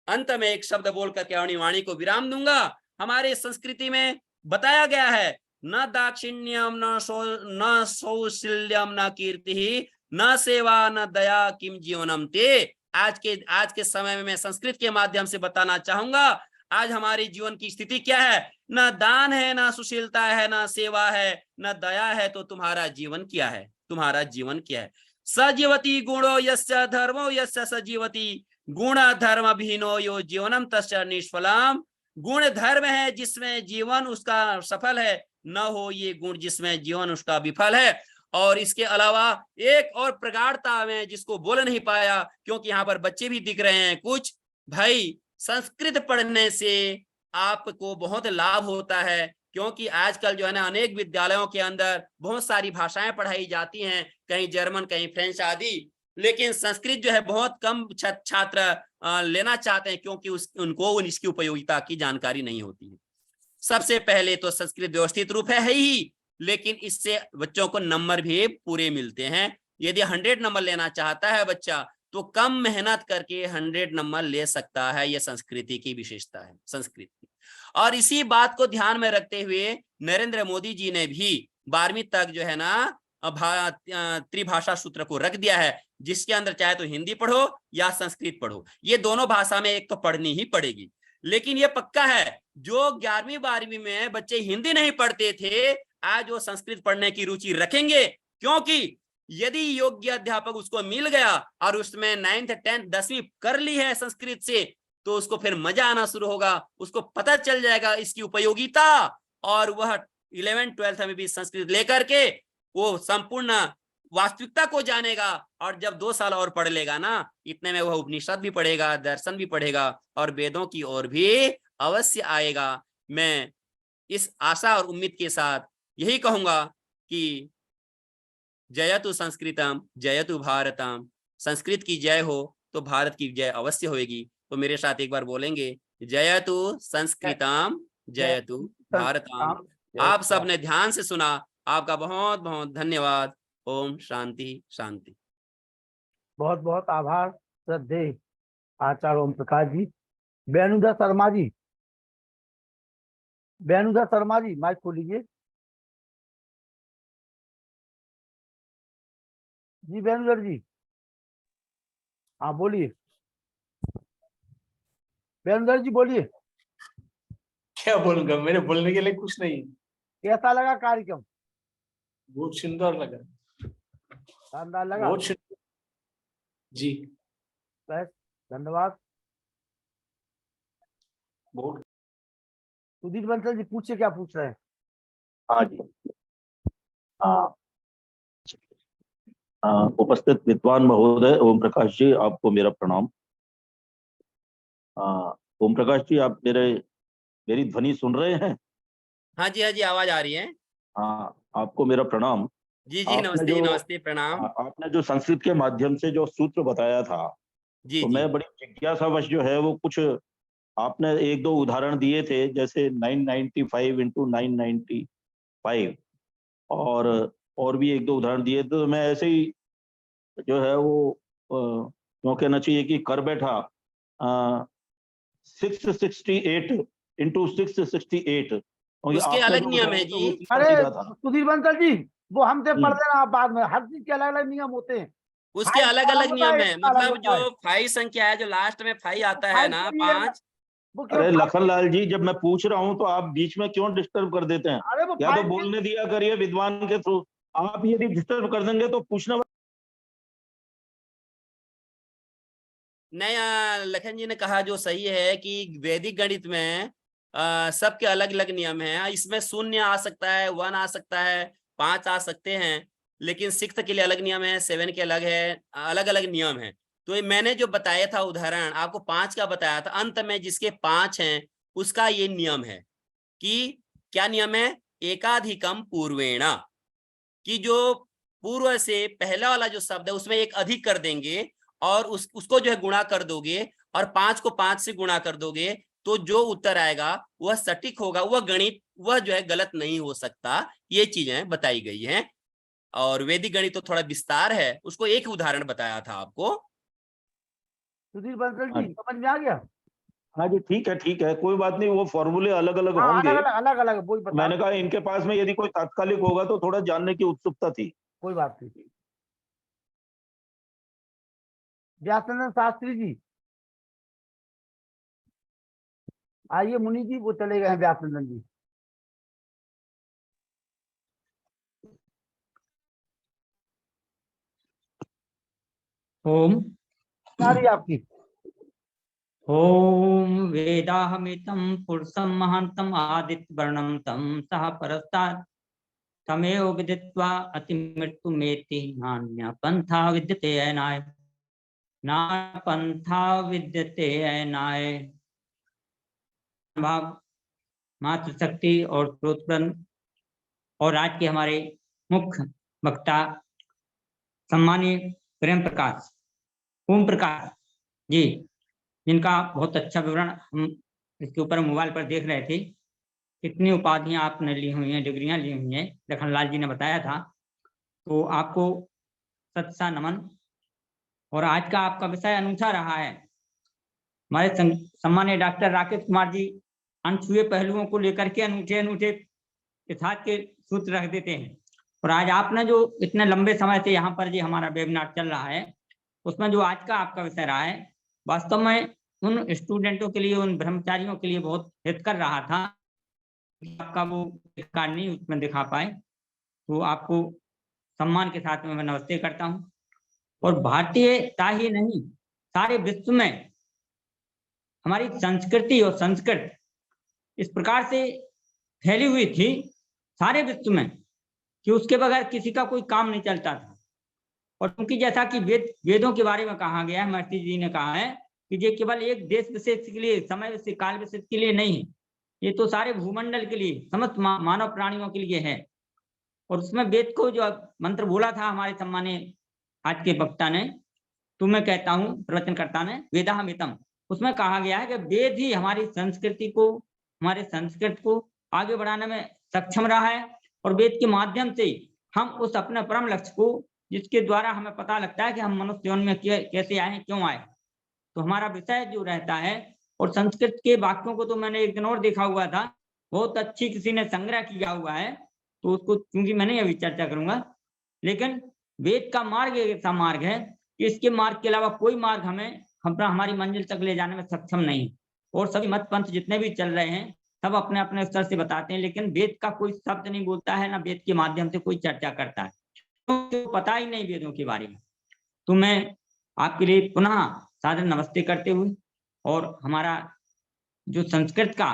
अंत में एक शब्द बोलकर के अपनी वाणी को विराम दूंगा। हमारे संस्कृति में बताया गया है, न दाक्षिण्यम न सौशील्यम न कीर्ति न सेवा न दया किम जीवनम ते। आज के समय में मैं संस्कृत के माध्यम से बताना चाहूंगा, आज हमारी जीवन की स्थिति क्या है, न दान है, न सुशीलता है, न सेवा है, न दया है। तो तुम्हारा जीवन क्या है, तुम्हारा जीवन क्या है। सजीवती गुणो यस्य धर्मो यस्य सजीवती गुण धर्म भिन्नो यो जीवनम तस्य निष्फलम। गुण धर्म है जिसमें जीवन उसका सफल है, न हो ये गुण जिसमें जीवन उसका विफल है। और इसके अलावा एक और प्रगाढ़ता में जिसको बोल नहीं पाया, क्योंकि यहाँ पर बच्चे भी दिख रहे हैं कुछ, भाई संस्कृत पढ़ने से आपको बहुत लाभ होता है। क्योंकि आजकल जो है ना अनेक विद्यालयों के अंदर बहुत सारी भाषाएं पढ़ाई जाती हैं, कहीं जर्मन, कहीं फ्रेंच आदि, लेकिन संस्कृत जो है बहुत कम छात्र लेना चाहते हैं, क्योंकि उनको इसकी उपयोगिता की जानकारी नहीं होती है। सबसे पहले तो संस्कृत व्यवस्थित रूप है ही, लेकिन इससे बच्चों को नंबर भी पूरे मिलते हैं। यदि 100 नंबर लेना चाहता है बच्चा तो कम मेहनत करके 100 नंबर ले सकता है। यह संस्कृति की विशेषता है, संस्कृति। और इसी बात को ध्यान में रखते हुए नरेंद्र मोदी जी ने भी 12वीं तक जो है ना त्रिभाषा सूत्र को रख दिया है। जिसके अंदर चाहे तो हिंदी पढ़ो या संस्कृत पढ़ो, ये दोनों भाषा में एक तो पढ़नी ही पड़ेगी। लेकिन ये पक्का है, जो 11वीं 12वीं में बच्चे हिंदी नहीं पढ़ते थे, आज वो संस्कृत पढ़ने की रुचि रखेंगे, क्योंकि यदि योग्य अध्यापक उसको मिल गया और उसमें 9th 10th 10वीं कर ली है संस्कृत से, तो उसको फिर मजा आना शुरू होगा, उसको पता चल जाएगा इसकी उपयोगिता, और वह 11th 12th में भी संस्कृत लेकर के वो संपूर्ण वास्तविकता को जानेगा। और जब 2 साल और पढ़ लेगा ना, इतने में वह उपनिषद भी पढ़ेगा, दर्शन भी पढ़ेगा और वेदों की ओर भी अवश्य आएगा। मैं इस आशा और उम्मीद के साथ यही कहूंगा कि जयतु संस्कृतम जयतु भारतम, संस्कृत की जय हो तो भारत की जय अवश्य होगी। तो मेरे साथ एक बार बोलेंगे, जयतु संस्कृतम जयतु भारतम। आप सबने ध्यान से सुना, आपका बहुत बहुत धन्यवाद। ओम शांति शांति। बहुत बहुत आभार श्रद्धेय आचार्य ओम प्रकाश जी। बेनुदा शर्मा जी, बेनुदा शर्मा जी माइक खोलिए। जी बेनुदर जी, हाँ बोलिए। बेनुदर जी बोलिए, क्या बोलूंगा, मेरे बोलने के लिए कुछ नहीं। कैसा लगा कार्यक्रम? बहुत सुंदर लगा, शानदार लगा। बहुत सुंदर जी, बस धन्यवाद। बहुत। सुधीर बंसल जी पूछिए, क्या पूछ रहे हैं? हाँ जी, उपस्थित विद्वान महोदय ओम प्रकाश जी, आपको मेरा प्रणाम। ओम प्रकाश जी, आप मेरी ध्वनि सुन रहे हैं? हाँ जी, हाँ जी, आवाज आ रही है। हाँ, आपको मेरा प्रणाम। जी जी, नमस्ते जी, नमस्ते, प्रणाम। आपने जो संस्कृत के माध्यम से जो सूत्र बताया था, जी तो जी। मैं बड़ी जिज्ञासावश जो है वो कुछ आपने 1-2 उदाहरण दिए थे, जैसे 995 into 995 और भी 1-2 उदाहरण दिए थे। तो मैं ऐसे ही जो है वो क्यों कहना चाहिए कि कर बैठा 668 into 668। उसके अलग नियम है जी। अरे सुधीर बंसल जी, वो हमसे पढ़ हम्म। देना आप बाद में, हर चीज के अलग अलग नियम होते हैं। उसके फाइव अलग का अलग होता है, नियम है, एक का अलग मतलब होता है। जो 5 संख्या है, जो लास्ट में 5 आता है फाइव ना, के लिए 5। वो क्यों अरे लखनलाल जी, जब मैं पूछ रहा हूं तो आप बीच में क्यों डिस्टर्ब कर देते हैं? अरे वो या तो फाइव बोलने दिया करिए विद्वान के थ्रू। आप यदि डिस्टर्ब कर देंगे तो पूछना। नया लखन जी ने कहा जो सही है कि वैदिक गणित में सबके अलग अलग नियम हैं। इसमें 0 आ सकता है, 1 आ सकता है, 5 आ सकते हैं, लेकिन 6 के लिए अलग नियम है, 7 के अलग है, अलग अलग नियम है। तो ये मैंने जो बताया था उदाहरण, आपको 5 का बताया था, अंत में जिसके 5 हैं उसका ये नियम है कि क्या नियम है, एकाधिकम पूर्वेणा, कि जो पूर्व से पहला वाला जो शब्द है उसमें एक अधिक कर देंगे और उसको जो है गुणा कर दोगे और 5 को 5 से गुणा कर दोगे, तो जो उत्तर आएगा वह सटीक होगा, वह गणित वह जो है गलत नहीं हो सकता। ये चीजें बताई गई हैं। और वैदिक गणित तो थोड़ा विस्तार है, उसको एक उदाहरण बताया था आपको। सुधीर बंसल जी समझ में आ गया? हाँ जी, ठीक है, कोई बात नहीं। वो फॉर्मूले अलग अलग हाँ, होंगे। अलग अलग वही बता। मैंने कहा इनके पास में यदि कोई तात्कालिक होगा तो थोड़ा जानने की उत्सुकता थी। कोई बात नहीं। व्यासनंदन शास्त्री जी आइए। मुनि जी वो चले गए हैं, व्यासनंदन जी। ओम नारी आपकी। ओम वेदाहमितं पुरुषं महान्तं आदित्य वर्णं तं सह परस्तात् तमेव विदित्वा अतिमृत्युमेति नान्य पंथा विद्यते अयनाय, ना पंथा विद्यते अयनाय। भाव मातृशक्ति और प्रोत्पन्न और आज के हमारे मुख्य वक्ता सम्मानीय प्रेम प्रकाश ओम प्रकाश जी, जिनका बहुत अच्छा विवरण हम इसके ऊपर मोबाइल पर देख रहे थे। कितनी उपाधियां आपने ली हुई हैं, डिग्रियां ली हुई हैं, लखनलाल जी ने बताया था। तो आपको सत्सा नमन। और आज का आपका विषय अनूठा रहा है। हमारे सम्मानीय डॉक्टर राकेश कुमार जी अनछुए पहलुओं को लेकर के अनूठे अनूठे यथार्थ के सूत्र रख देते हैं। और आज आपने जो इतने लंबे समय से यहाँ पर जी हमारा वेबिनार चल रहा है, उसमें जो आज का आपका विषय रहा है, वास्तव में उन स्टूडेंटों के लिए, उन ब्रह्मचारियों के लिए बहुत हित कर रहा था। आपका वो कार्ड नहीं उसमें दिखा पाए, तो आपको सम्मान के साथ में मैं नमस्ते करता हूँ। और भारतीयता ही नहीं, सारे विश्व में हमारी संस्कृति और संस्कृत इस प्रकार से फैली हुई थी सारे विश्व में कि उसके बगैर किसी का कोई काम नहीं चलता था। और क्योंकि जैसा कि वेदों के बारे में कहा गया है, महर्षि जी ने कहा है कि ये केवल एक देश विशेष के लिए, समय विशेष, काल विशेष के लिए नहीं है, ये तो सारे भूमंडल के लिए, समस्त मानव प्राणियों के लिए है। और उसमें वेद को जो मंत्र बोला था हमारे सम्मानीय आज के वक्ता ने, तो मैं कहता हूँ प्रवचनकर्ता ने, वेदाहमितम, उसमें कहा गया है कि वेद ही हमारी संस्कृति को, हमारे संस्कृत को आगे बढ़ाने में सक्षम रहा है। और वेद के माध्यम से हम उस अपने परम लक्ष्य को, जिसके द्वारा हमें पता लगता है कि हम मनुष्य जीवन में कैसे आए, क्यों आए, तो हमारा विषय जो रहता है। और संस्कृत के वाक्यों को तो मैंने एक दिन और देखा हुआ था, बहुत अच्छी किसी ने संग्रह किया हुआ है, तो उसको क्योंकि मैंने अभी चर्चा करूंगा। लेकिन वेद का मार्ग एक ऐसा मार्ग है कि इसके मार्ग के अलावा कोई मार्ग हमें हमारी मंजिल तक ले जाने में सक्षम नहीं। और सभी मत पंथ जितने भी चल रहे हैं सब अपने अपने स्तर से बताते हैं, लेकिन वेद का कोई शब्द नहीं बोलता है, ना वेद के माध्यम से कोई चर्चा करता है, तो पता ही नहीं वेदों के बारे में। तो मैं आपके लिए पुनः सादर नमस्ते करते हुए, और हमारा जो संस्कृत का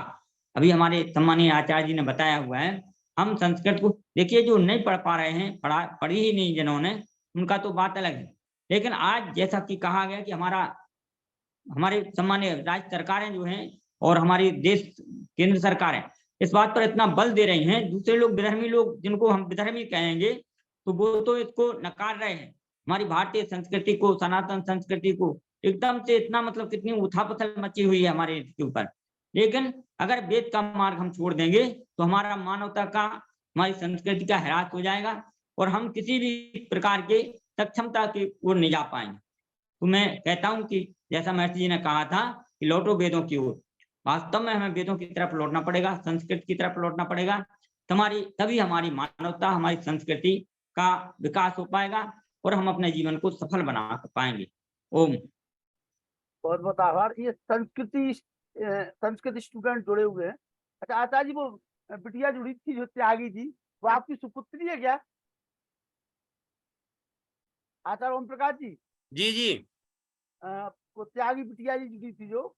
अभी हमारे सम्मानीय आचार्य जी ने बताया हुआ है, हम संस्कृत को देखिए, जो नहीं पढ़ पा रहे हैं, पढ़ी ही नहीं जिन्होंने, उनका तो बात अलग है। लेकिन आज जैसा कि कहा गया कि हमारे सम्मानीय राज्य सरकारें जो हैं और हमारी देश केंद्र सरकारें इस बात पर इतना बल दे रही हैं, दूसरे लोग विधर्मी लोग, जिनको हम विधर्मी कहेंगे, तो वो तो इसको नकार रहे हैं। हमारी भारतीय संस्कृति को, सनातन संस्कृति को एकदम से इतना, मतलब कितनी उथापथल मची हुई है हमारे इसके ऊपर। लेकिन अगर वेद का मार्ग हम छोड़ देंगे तो हमारा मानवता का, हमारी संस्कृति का ह्रास हो जाएगा और हम किसी भी प्रकार के सक्षमता की ओर नहीं जा पाएंगे। तो मैं कहता हूं कि जैसा महर्षि जी ने कहा था कि लौटो वेदों की ओर, वास्तव में हमें वेदों की तरफ लौटना पड़ेगा, संस्कृत की तरफ लौटना पड़ेगा, तभी हमारी मानवता, हमारी संस्कृति का विकास हो पाएगा और हम अपने जीवन को सफल बना पाएंगे। ओम। बहुत बहुत आभार। ये संस्कृत स्टूडेंट जुड़े हुए हैं। अच्छा आचार्य जी, वो बिटिया जुड़ी थी जो त्यागी थी, वो आपकी सुपुत्री है क्या? आचार्य ओम प्रकाश जी। जी जी। वो त्यागी बिटिया जी जुड़ी थी जो,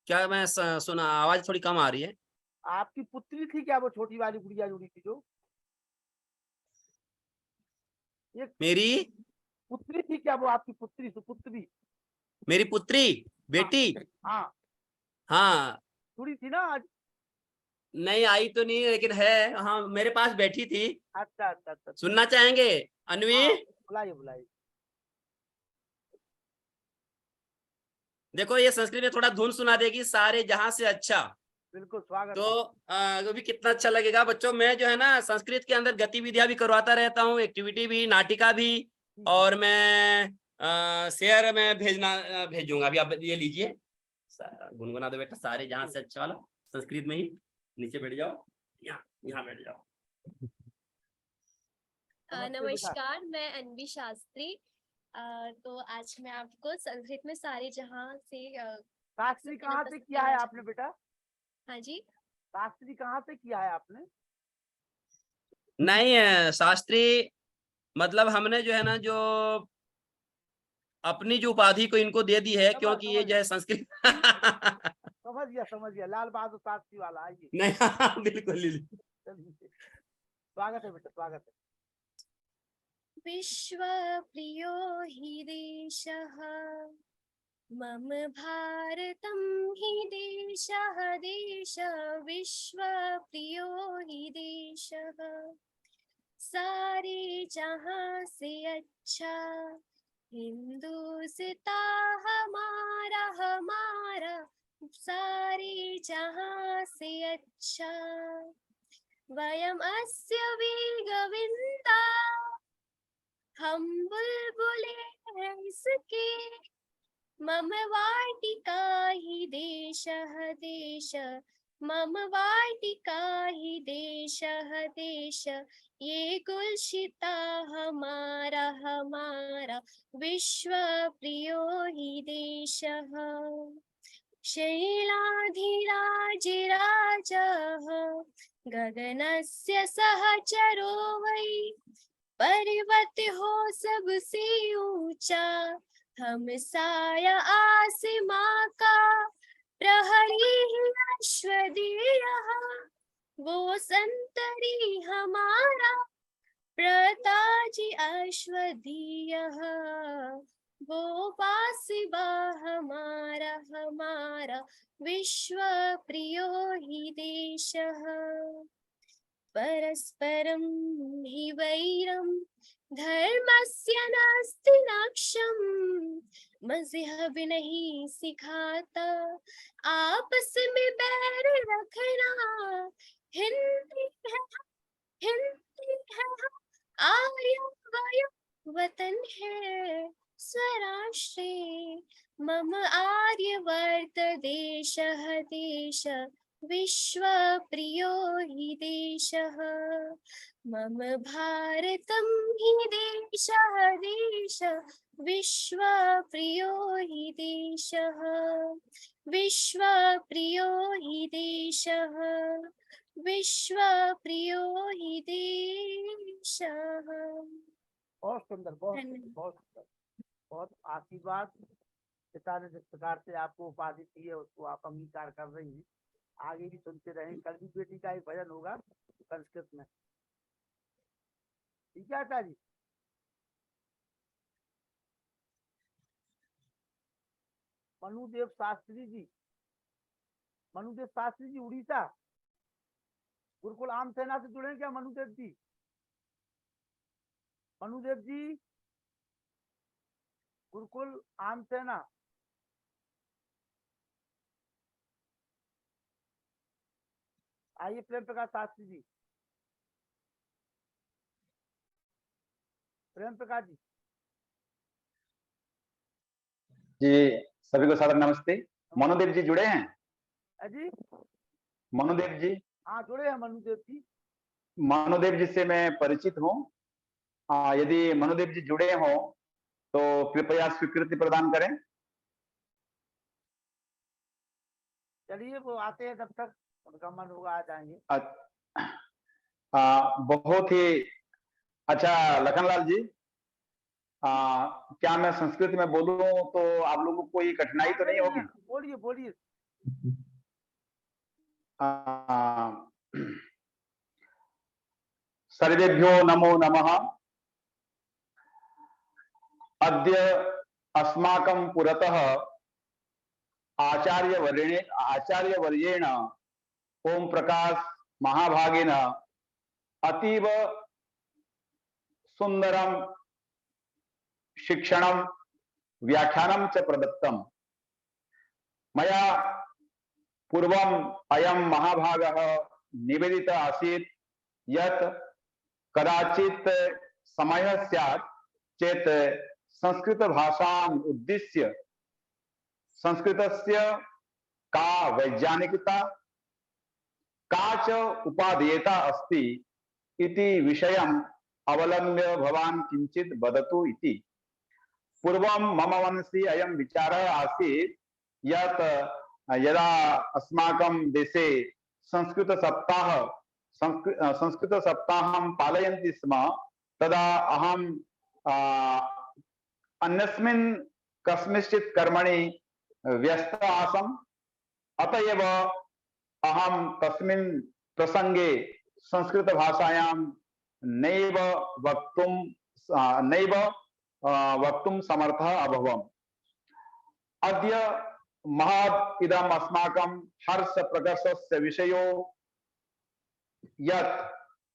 क्या मैं सुना, आवाज थोड़ी कम आ रही है। आपकी पुत्री थी क्या वो छोटी वाली गुड़िया जुड़ी थी जो? ये मेरी पुत्री थी क्या वो आपकी पुत्री, सुपुत्री? मेरी पुत्री, बेटी? हाँ हाँ, जुड़ी थी ना आज? नहीं आई तो नहीं, लेकिन है, हाँ मेरे पास बैठी थी। अच्छा अच्छा अच्छा। सुनना चाहेंगे अनवी? हाँ, बुलाइए बुलाइए। देखो ये संस्कृत में थोड़ा धुन सुना देगी, सारे जहां से अच्छा। बिल्कुल स्वागत तो है। वो भी कितना अच्छा लगेगा बच्चों। मैं जो है ना संस्कृत के अंदर गतिविधियां भी करवाता रहता हूँ, एक्टिविटी भी, नाटिका भी, और मैं शेयर में भेजूंगा। अभी आप ये लीजिए, गुनगुना दो बेटा, सारे जहां से अच्छा वाला, संस्कृत में ही। नीचे बैठ जाओ, यहाँ बैठ जाओ। नमस्कार, मैं अनवी शास्त्री। तो आज मैं आपको संस्कृत में सारे जहां से शास्त्री कहाँ से किया है आपने बेटा? हाँ जी, शास्त्री कहाँ से किया है आपने? नहीं शास्त्री, मतलब हमने जो है ना, जो अपनी जो उपाधि को इनको दे दी है, क्योंकि ये जो है संस्कृत समझ गया लाल बहादुर शास्त्री वाला। आइए। नहीं बिल्कुल। स्वागत है बेटा, स्वागत है। विश्व प्रियो हि देशः मम भारतं हि देशः, देश विश्व प्रियो हि देशः, सारे जहां से अच्छा हिंदुस्ता हमारा, हमारा सारे जहां से अच्छा, वयम अस्य वेगविंदा, हम बुलबुले हैं इसके, मम वाटिका हि देशः, देश मम वाटिका हि देशः देश ये गुलशिता हमारा हमारा विश्व प्रियो हि देशः शैलाधिराजिराजः गगनस्य सहचरो वै पर्वत हो सबसे ऊंचा हम साया आसमां का प्रहरी अश्वदीयः वो संतरी हमारा प्रताजी अश्वदीयः वो पासिबा हमारा हमारा विश्व प्रियो हि देशः परस्परं हि वैरं धर्मस्य नास्ति नाक्षं मज़हब नहीं सिखाता आपस में बैर रखना हिंदी है आर्य वायु वतन है स्वराष्ट्रे मम आर्यवर्त देशः देश विश्व प्रियो हि देशः मम भारतं हि देशः देश विश्व प्रियो हि देशः विश्व प्रियो हि देशः विश्व प्रियो हि देशः। बहुत सुंदर, बहुत सुंदर, बहुत सुंदर, बहुत आशीर्वाद। पिता ने जिस प्रकार से आपको उपाधि दी है उसको आप अंगीकार कर रही हैं, आगे भी सुनते रहें। कल भी बेटी का एक भजन होगा संस्कृत में, ठीक है आचार्य जी? मनुदेव शास्त्री जी, मनुदेव शास्त्री जी उड़ीसा गुरुकुल आम सेना से जुड़े हैं क्या मनुदेव जी? मनुदेव जी गुरुकुल आम सेना, आइए प्रेम प्रकाश शास्त्री जी, प्रेम प्रकाश जी। जी सभी को सादर नमस्ते। मनुदेव जी जुड़े हैं? जी मनुदेव जी? हाँ जुड़े हैं मनुदेव जी। मनुदेव जी से मैं परिचित हूँ। यदि मनुदेव जी जुड़े हो तो कृपया स्वीकृति प्रदान करें। चलिए वो आते हैं, तब तक उनका मन होगा आ जाएंगे। बहुत ही अच्छा लखनलाल जी, क्या मैं संस्कृत में बोलूं तो आप लोगों को कोई कठिनाई तो नहीं होगी? बोलिए बोलिए। सर्वेभ्यो नमो नमः। अद्य अस्माकं पुरतः आचार्यवर्येण ओम प्रकाश महाभागेन अतीव सुंदरम शिक्षणं व्याख्यानं च प्रदत्तम्। मया पूर्वम् अयं महाभागः निवेदितः आसीत् यत् कदाचित् समयः स्यात् चेत् संस्कृत भाषाम् उद्दिश्य संस्कृतस्य का वैज्ञानिकता का च उपादेयता अस्ति इति विषयम् अवलम्ब्य भवान् किञ्चित् वदतु इति। पूर्वं मम मनसि अयं विचारः आसीत् यत् यदा अस्माकं देशे संस्कृत सप्ताहं पालयन्ति स्म तदा अहम् अन्यस्मिन् कस्मिंश्चित् कर्मणि व्यस्तः आसम्। अतएव अहं तस्मिन् प्रसंगे संस्कृत भाषायां नैव वक्तुं समर्थः अभवम्। अद्य महत् इदम् अस्माकं हर्ष प्रकर्षस्य विषयो यत्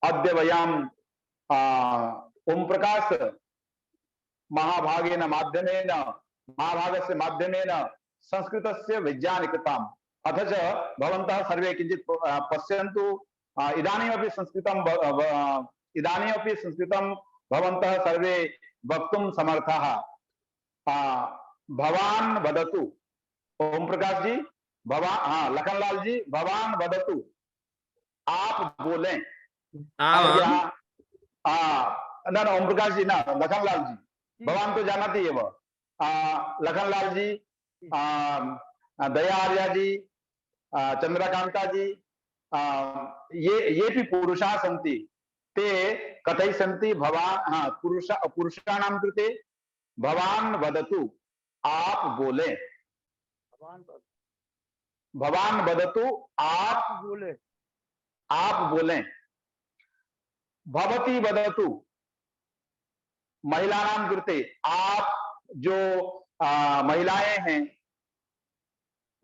अद्य वयं ओम प्रकाश महाभागस्य माध्यमेन संस्कृतस्य वैज्ञानिकताम् अथ च भवन्तः सर्वे किञ्चित् पश्यन्तु। इदानीमपि संस्कृतं भवन्तः सर्वे वक्तुं समर्थाः। भवान् वदतु, ओम प्रकाश जी हाँ लखनलाल जी, भवान वदतु, आप बोले। आम और आम क्या ना ओम प्रकाश जी ना लखनलाल जी, भगवान तो जाना चाहिए वो। लखनलाल जी, दया आर्या जी, चंद्रकांता जी, ये भी पुरुषा सन्ति, ते कथई सन्ति भवान, हाँ पुरुषाणां कृते भवान वदतु, आप बोले। भवान वदतु, आप बोले। आप बोले। भवती वदतु, महिलानां कृते, आप जो महिलाएं हैं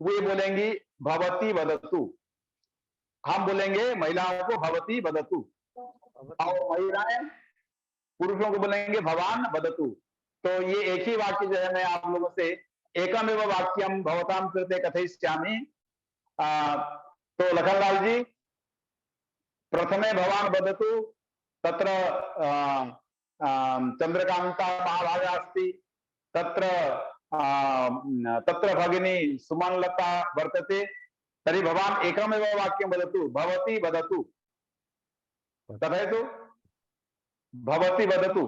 वे बोलेंगी भवती वदतु, हम बोलेंगे महिलाओं को भवती वदतु, और महिलाएं पुरुषों को बोलेंगे भवान वदतु। तो ये एक ही वाक्य जो है मैं आप लोगों से एकमेव वाक्यम भवतां कृते कथयिष्यामि। तो लखनलाल जी, प्रथमे भवान वदतु, तत्र चंद्रकांता महाभागा अस्ति, तत्र तत्र भगिनी सुमनलता वर्तते, तर्हि भवान् एकमेव वाक्यं वदतु, भवती वदतु, कथयतु, भवती वदतु।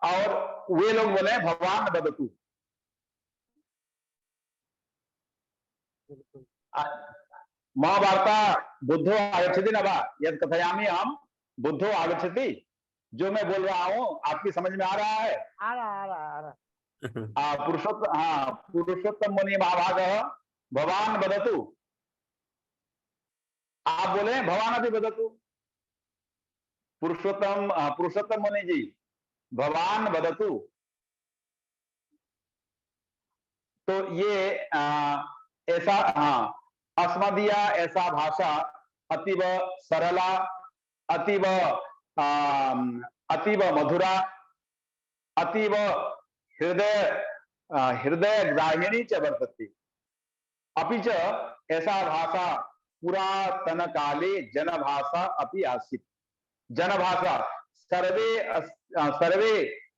और वे लोग बोले भगवान वदतु। महाभारता बुद्धो आगच्छति न वा, यद कथयामि अहं बुद्धो आगच्छति, जो मैं बोल रहा हूं आपकी समझ में आ रहा है? आ रहा। पुरुषोत्तम मुनि महाभाग भगवान वदतु, आप बोले भगवान अभी वदतु। पुरुषोत्तम मुनि जी, भगवान वदतु। तो ये ऐसा, अस्मदीया ऐसा भाषा अतीव सरला, अतीव अतीव मधुरा, अतीव हृदय ग्राहिणी च वर्तते। अपि च ऐसा भाषा पुरातन काले जनभाषा अपि आसीत्। जनभाषा सर्वे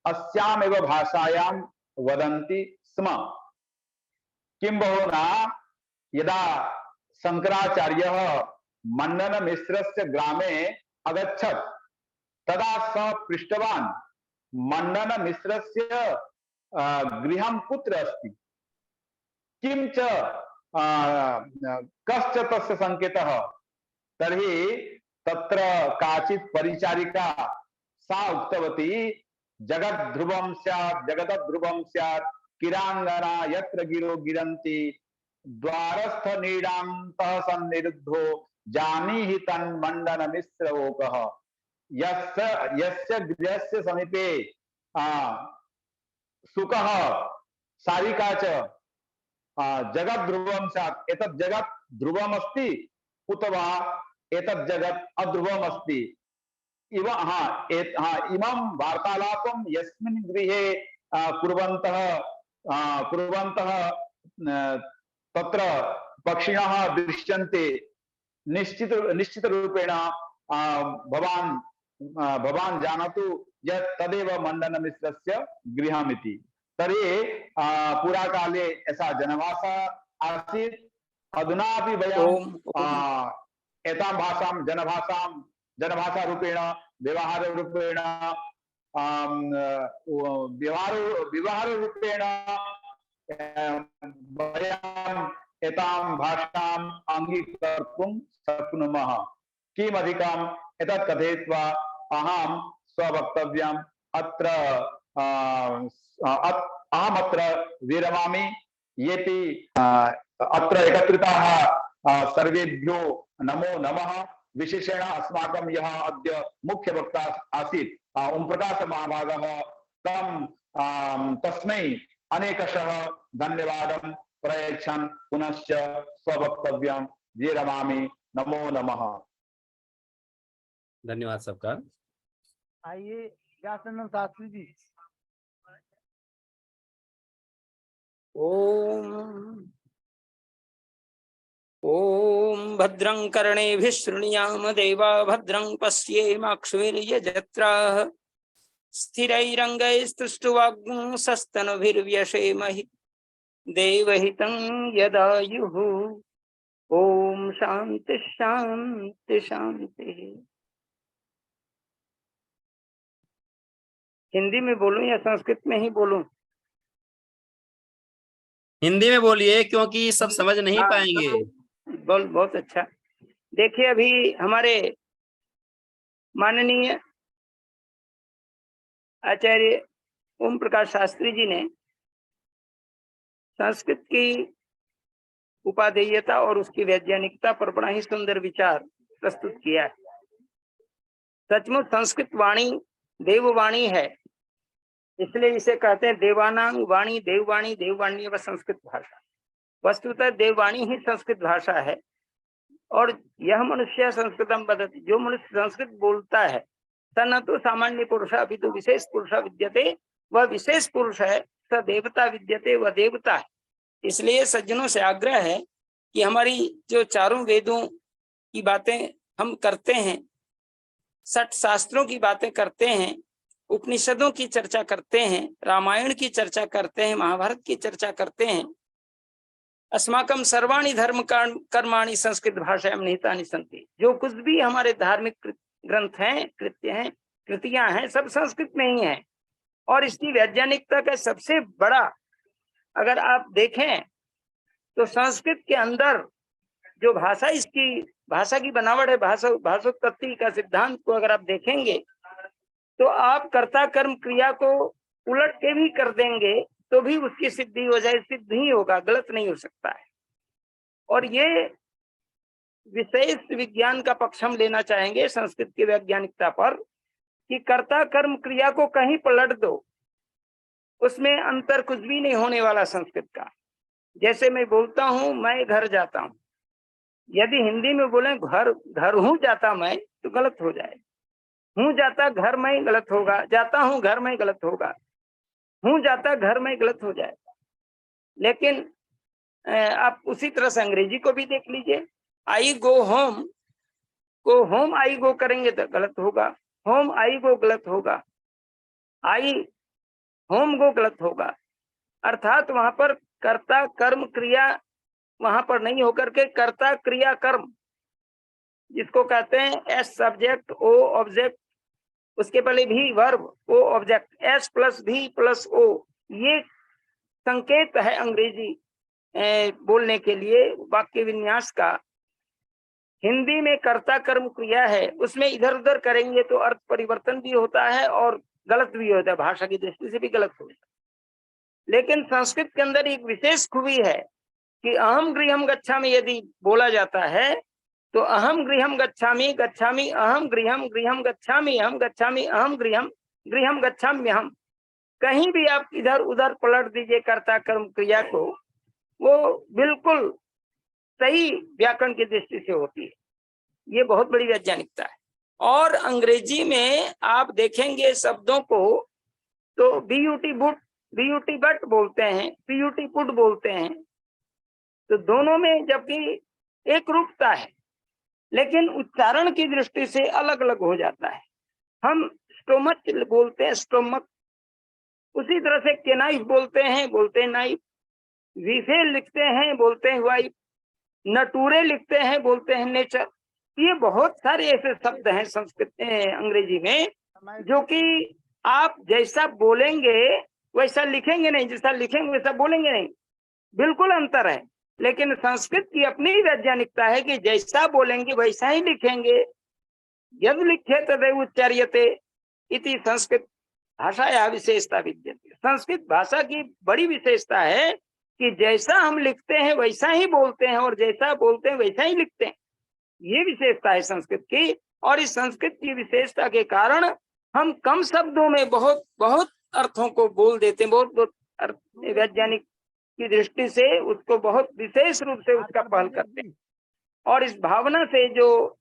अस्यामेव भाषायां वदन्ति स्म। किं बहुना यदा शंकराचार्यः मंडन मिश्रस्य ग्रामे अगच्छत्, तदा स पृष्टवान् मंडन मिश्रस्य गृहं कुत्र अस्ति, किं च कश्च तस्य संकेतः। तर्हि तत्र काचित् परिचारिका सा उक्तवती, जगद्ध्रुवं स्यात् किरांगना यत्र गिरो गिरन्ति, द्वारस्थ नीडान्तः सन्निरुद्धो जानीहि तन्मण्डन मिश्रवोकः। यस्य गृहस्य समीपे सुकः सारिका च जगत् ध्रुवं स्यात्, एतत् जगत् ध्रुवम् अस्ति उत वा एतत् जगत् अध्रुवम् अस्ति। इमं वार्तालापं यस्मिन् गृहे कुर्वन्तः तत्र पक्षिणः दृश्यन्ते, निश्चित रूपेण भवान् जानातु यत् तदेव मंडन मिश्रस्य गृहमिति। तर्हि पुरा काले ऐसा जनभाषा आसीत्। अधुना अपि वयम् एतां भाषां जनभाषा रूपेण व्यवहार रूपेण वयम् एतां भाषाम् अङ्गीकर्तुं शक्नुमः। किमधिकम् एतत् कथयित्वा अहं स्ववक्तव्यम् अहमत्र विरमामि। येति अत्र एकत्रिताः सर्वेभ्यो नमो नमः। विशेषेण अस्माकं यः अद्य मुख्य वक्ता आसीत् ओम प्रकाश महाभागः, तस्मै अनेकशः धन्यवादं प्रयच्छन् पुनश्च स्ववक्तव्यं विरमामि। नमो नमः। धन्यवाद सबका। आइए व्यासनंद शास्त्री जी। ओम भद्रं कर्णेभिः शृणुयाम देवा, भद्रं पश्येमाक्षभिर्यजत्राः, स्थिरैरङ्गैस्तुष्टुवाग्ंसस्तनुभिर्व्यसेमहि देवहितं यदायुः। ओम शांति शांति शांति। हिंदी में बोलूं या संस्कृत में ही बोलूं? हिंदी में बोलिए, क्योंकि सब समझ नहीं हाँ, पाएंगे। बहुत अच्छा। देखिए, अभी हमारे माननीय आचार्य ओम प्रकाश शास्त्री जी ने संस्कृत की उपादेयता और उसकी वैज्ञानिकता पर बड़ा ही सुंदर विचार प्रस्तुत किया है। सचमुच संस्कृत वाणी देववाणी है, इसलिए इसे कहते हैं देवानांग वाणी देववाणी। देववाणी व संस्कृत भाषा, वस्तुतः देववाणी ही संस्कृत भाषा है। और यह मनुष्य संस्कृतम वदति, जो मनुष्य संस्कृत बोलता है, स न तो सामान्य पुरुष अपितु विशेष पुरुष विद्यते, वह विशेष पुरुष है। स देवता विद्यते, वह देवता है। इसलिए सज्जनों से आग्रह है कि हमारी जो चारों वेदों की बातें हम करते हैं, 60 शास्त्रों की बातें करते हैं, उपनिषदों की चर्चा करते हैं, रामायण की चर्चा करते हैं, महाभारत की चर्चा करते हैं। अस्माकं सर्वाणि धर्म कर्माणि संस्कृत भाषायां निहितानि सन्ति। जो कुछ भी हमारे धार्मिक ग्रंथ हैं, कृत्य हैं, कृतियां हैं, सब संस्कृत में ही हैं। और इसकी वैज्ञानिकता का सबसे बड़ा अगर आप देखें तो संस्कृत के अंदर जो भाषा, इसकी भाषा की बनावट है, भाषोत्पत्ति का सिद्धांत को अगर आप देखेंगे तो आप कर्ता कर्म क्रिया को उलट के भी कर देंगे तो भी उसकी सिद्धि हो जाए, सिद्ध ही होगा, गलत नहीं हो सकता है। और ये विशेष विज्ञान का पक्ष हम लेना चाहेंगे संस्कृत की वैज्ञानिकता पर, कि कर्ता कर्म क्रिया को कहीं पलट दो, उसमें अंतर कुछ भी नहीं होने वाला संस्कृत का। जैसे मैं बोलता हूं मैं घर जाता हूं, यदि हिंदी में बोले घर हूं जाता मैं, तो गलत हो जाए। हूं जाता घर में गलत होगा, जाता हूं घर में गलत होगा, हूं जाता घर में गलत हो जाएगा। लेकिन आप उसी तरह से अंग्रेजी को भी देख लीजिए। आई गो होम को होम आई गो करेंगे तो गलत होगा, होम आई गो गलत होगा, आई होम गो गलत होगा। अर्थात वहां पर कर्ता कर्म क्रिया वहां पर नहीं होकर के कर्ता क्रिया कर्म, जिसको कहते हैं एस सब्जेक्ट ओ ऑब्जेक्ट, उसके पहले भी वर्ब ओ ऑब्जेक्ट, एस प्लस भी प्लस ओ, ये संकेत है अंग्रेजी बोलने के लिए वाक्य विन्यास का। हिंदी में कर्ता कर्म क्रिया है, उसमें इधर उधर करेंगे तो अर्थ परिवर्तन भी होता है और गलत भी होता है, भाषा की दृष्टि से भी गलत होता है। लेकिन संस्कृत के अंदर एक विशेष खूबी है कि अहम गृहम गच्छामि यदि बोला जाता है तो अहम गृहम गच्छामि, गच्छामि अहम गृहम, गृहम गच्छामि अहम, गच्छामि अहम गृहम, गृहम गच्छामि अहम। कहीं भी आप इधर उधर पलट दीजिए कर्ता कर्म क्रिया को, वो बिल्कुल सही व्याकरण की दृष्टि से होती है। ये बहुत बड़ी वैज्ञानिकता है। और अंग्रेजी में आप देखेंगे शब्दों को तो बीयूटी बुट, बीयूटी बट बोलते हैं, पीयूटी पुट बोलते हैं, तो दोनों में जबकि एक रूपता है लेकिन उच्चारण की दृष्टि से अलग अलग हो जाता है। हम स्टोमच बोलते हैं स्टोमक, उसी तरह से केनाइफ बोलते हैं नाइफ, विफे लिखते हैं बोलते हैं वाइफ, नटूरे लिखते हैं बोलते हैं नेचर। ये बहुत सारे ऐसे शब्द हैं संस्कृत अंग्रेजी में जो कि आप जैसा बोलेंगे वैसा लिखेंगे नहीं, जैसा लिखेंगे वैसा बोलेंगे नहीं, बिल्कुल अंतर है। लेकिन संस्कृत की अपनी वैज्ञानिकता है कि जैसा बोलेंगे वैसा ही लिखेंगे। यद लिखे तदेव उच्चार्यते इति संस्कृत भाषा विशेषता विद्यते। संस्कृत भाषा की बड़ी विशेषता है कि जैसा हम लिखते हैं वैसा ही बोलते हैं और जैसा बोलते हैं वैसा ही लिखते हैं। ये विशेषता है संस्कृत की। और इस संस्कृत की विशेषता के कारण हम कम शब्दों में बहुत बहुत अर्थों को बोल देते हैं। बहुत वैज्ञानिक की दृष्टि से उसको बहुत विशेष रूप से उसका पहल करते हैं। और इस भावना से जो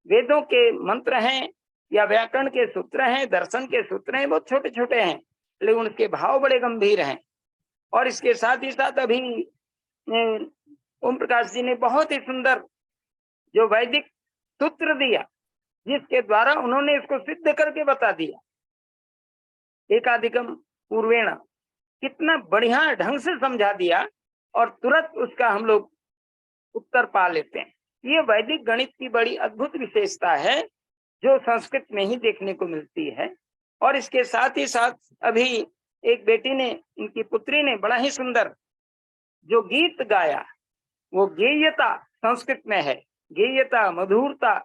वेदों के मंत्र हैं या व्याकरण के सूत्र हैं, दर्शन के सूत्र हैं, बहुत छोटे छोटे हैं लेकिन उनके भाव बड़े गंभीर हैं। और इसके साथ ही साथ अभी ओम प्रकाश जी ने बहुत ही सुंदर जो वैदिक सूत्र दिया, जिसके द्वारा उन्होंने इसको सिद्ध करके बता दिया एकाधिकम पूर्वेण, कितना बढ़िया ढंग से समझा दिया और तुरंत उसका हम लोग उत्तर पा लेते हैं। ये वैदिक गणित की बड़ी अद्भुत विशेषता है जो संस्कृत में ही देखने को मिलती है। और इसके साथ ही साथ अभी एक बेटी ने, इनकी पुत्री ने बड़ा ही सुंदर जो गीत गाया, वो गेयता संस्कृत में है। गेयता, मधुरता,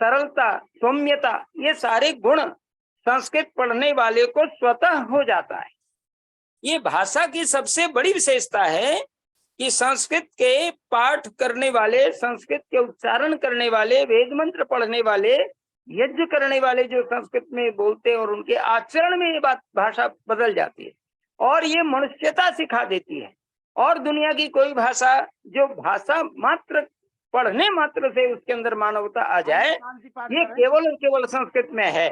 सरलता, सौम्यता, ये सारे गुण संस्कृत पढ़ने वाले को स्वतः हो जाता है। ये भाषा की सबसे बड़ी विशेषता है कि संस्कृत के पाठ करने वाले, संस्कृत के उच्चारण करने वाले, वेद मंत्र पढ़ने वाले, यज्ञ करने वाले जो संस्कृत में बोलते हैं और उनके आचरण में ये बात भाषा बदल जाती है और ये मनुष्यता सिखा देती है। और दुनिया की कोई भाषा जो भाषा मात्र पढ़ने मात्र से उसके अंदर मानवता आ जाए, ये केवल और केवल संस्कृत में है।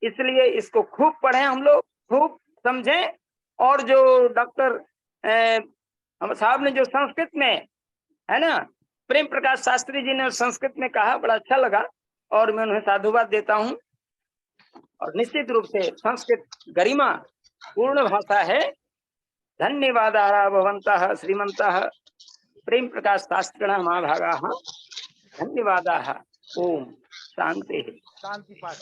इसलिए इसको खूब पढ़ें हम लोग, खूब समझें। और जो डॉक्टर हम साहब ने जो संस्कृत में है ना, प्रेम प्रकाश शास्त्री जी ने संस्कृत में कहा, बड़ा अच्छा लगा और मैं उन्हें साधुवाद देता हूँ। और निश्चित रूप से संस्कृत गरिमा पूर्ण भाषा है। धन्यवादाः भवन्तः श्रीमन्तः प्रेम प्रकाश शास्त्रिणः महाभागाः, धन्यवादाः। ओम शांति। शांति पाठ।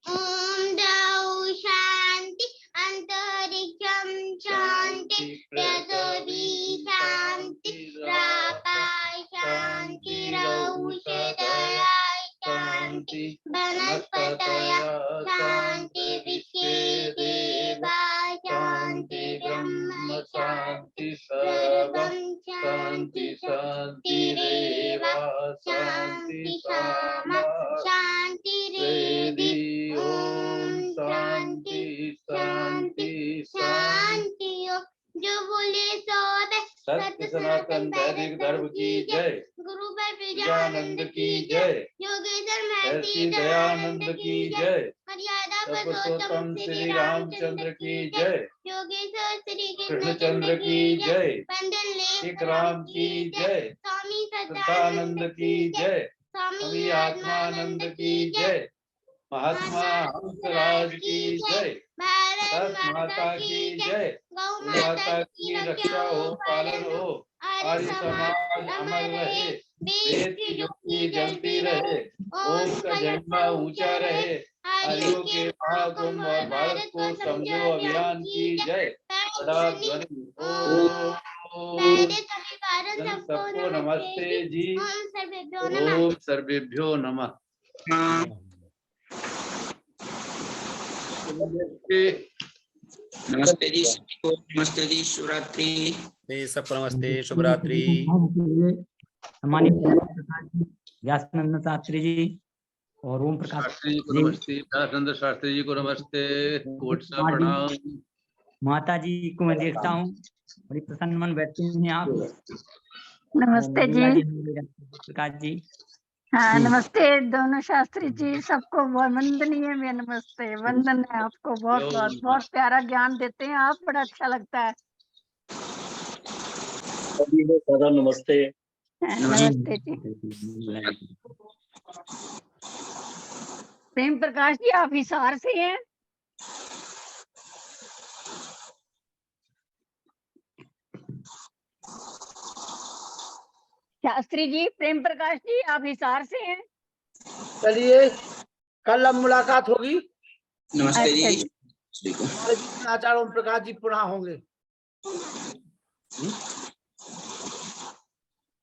ओम द्यौ शांति अंतरिक्षं शांति पृथिवी शांति राकाय शांति रौषधयाय शांति वनस्पतयः शांति विश्वे देवाः शांति ब्रह्म शांति सर्वं शांति शांतिरेव शांति सामा शांतिरेधि। ओम शांति शांति शांति। जो बोले सो दे। सत्य सनातन वैदिक धर्म की जय। गुरु भाई विजयानंद की जय। योगेश्वर महर्षि दयानंद की जय। मर्यादा पुरुषोत्तम श्री रामचंद्र की जय। योगेश्वर श्री कृष्णचंद्र की जय। पंडित लेख राम की जय। स्वामी सदानंद की जय। स्वामी आत्मानंद की जय। महात्मा हंसराज की जय। भारत माता की जय। गौ माता की रक्षा हो, पालन हो, आर्य समाज अमर रहे, वेद की ज्योति जलती रहे, ओम का झंडा ऊंचा रहे, हरियों के महाकुंभ और भारत को समझो अभियान की जय। सदा ध्वनि ओम। सबको नमस्ते जी। ओम सर्वेभ्यो नमः। नमस्ते जी सबको। नमस्ते जी, शिवरात्रि। सबको नमस्ते, शुभ रात्रि। सम्मानित व्यासनंदन शास्त्री जी और ओम प्रकाश शास्त्री जी को नमस्ते। व्यासनंद शास्त्री जी को नमस्ते, कोट सा प्रणाम। माता जी को मैं देखता हूँ, बड़ी प्रसन्न मन बैठते हैं आप। नमस्ते जी। प्रकाश जी। हाँ नमस्ते दोनों शास्त्री जी, सबको वंदनीय में नमस्ते। वंदन है आपको, बहुत बहुत बहुत प्यारा ज्ञान देते हैं आप, बड़ा अच्छा लगता है। दादा नमस्ते। नमस्ते जी। प्रेम प्रकाश जी आप हिसार से हैं? शास्त्री जी, प्रेम प्रकाश जी आप हिसार से हैं? चलिए कल अब मुलाकात होगी। नमस्ते अच्छा जी। आचार्य ओम प्रकाश जी पुनः होंगे।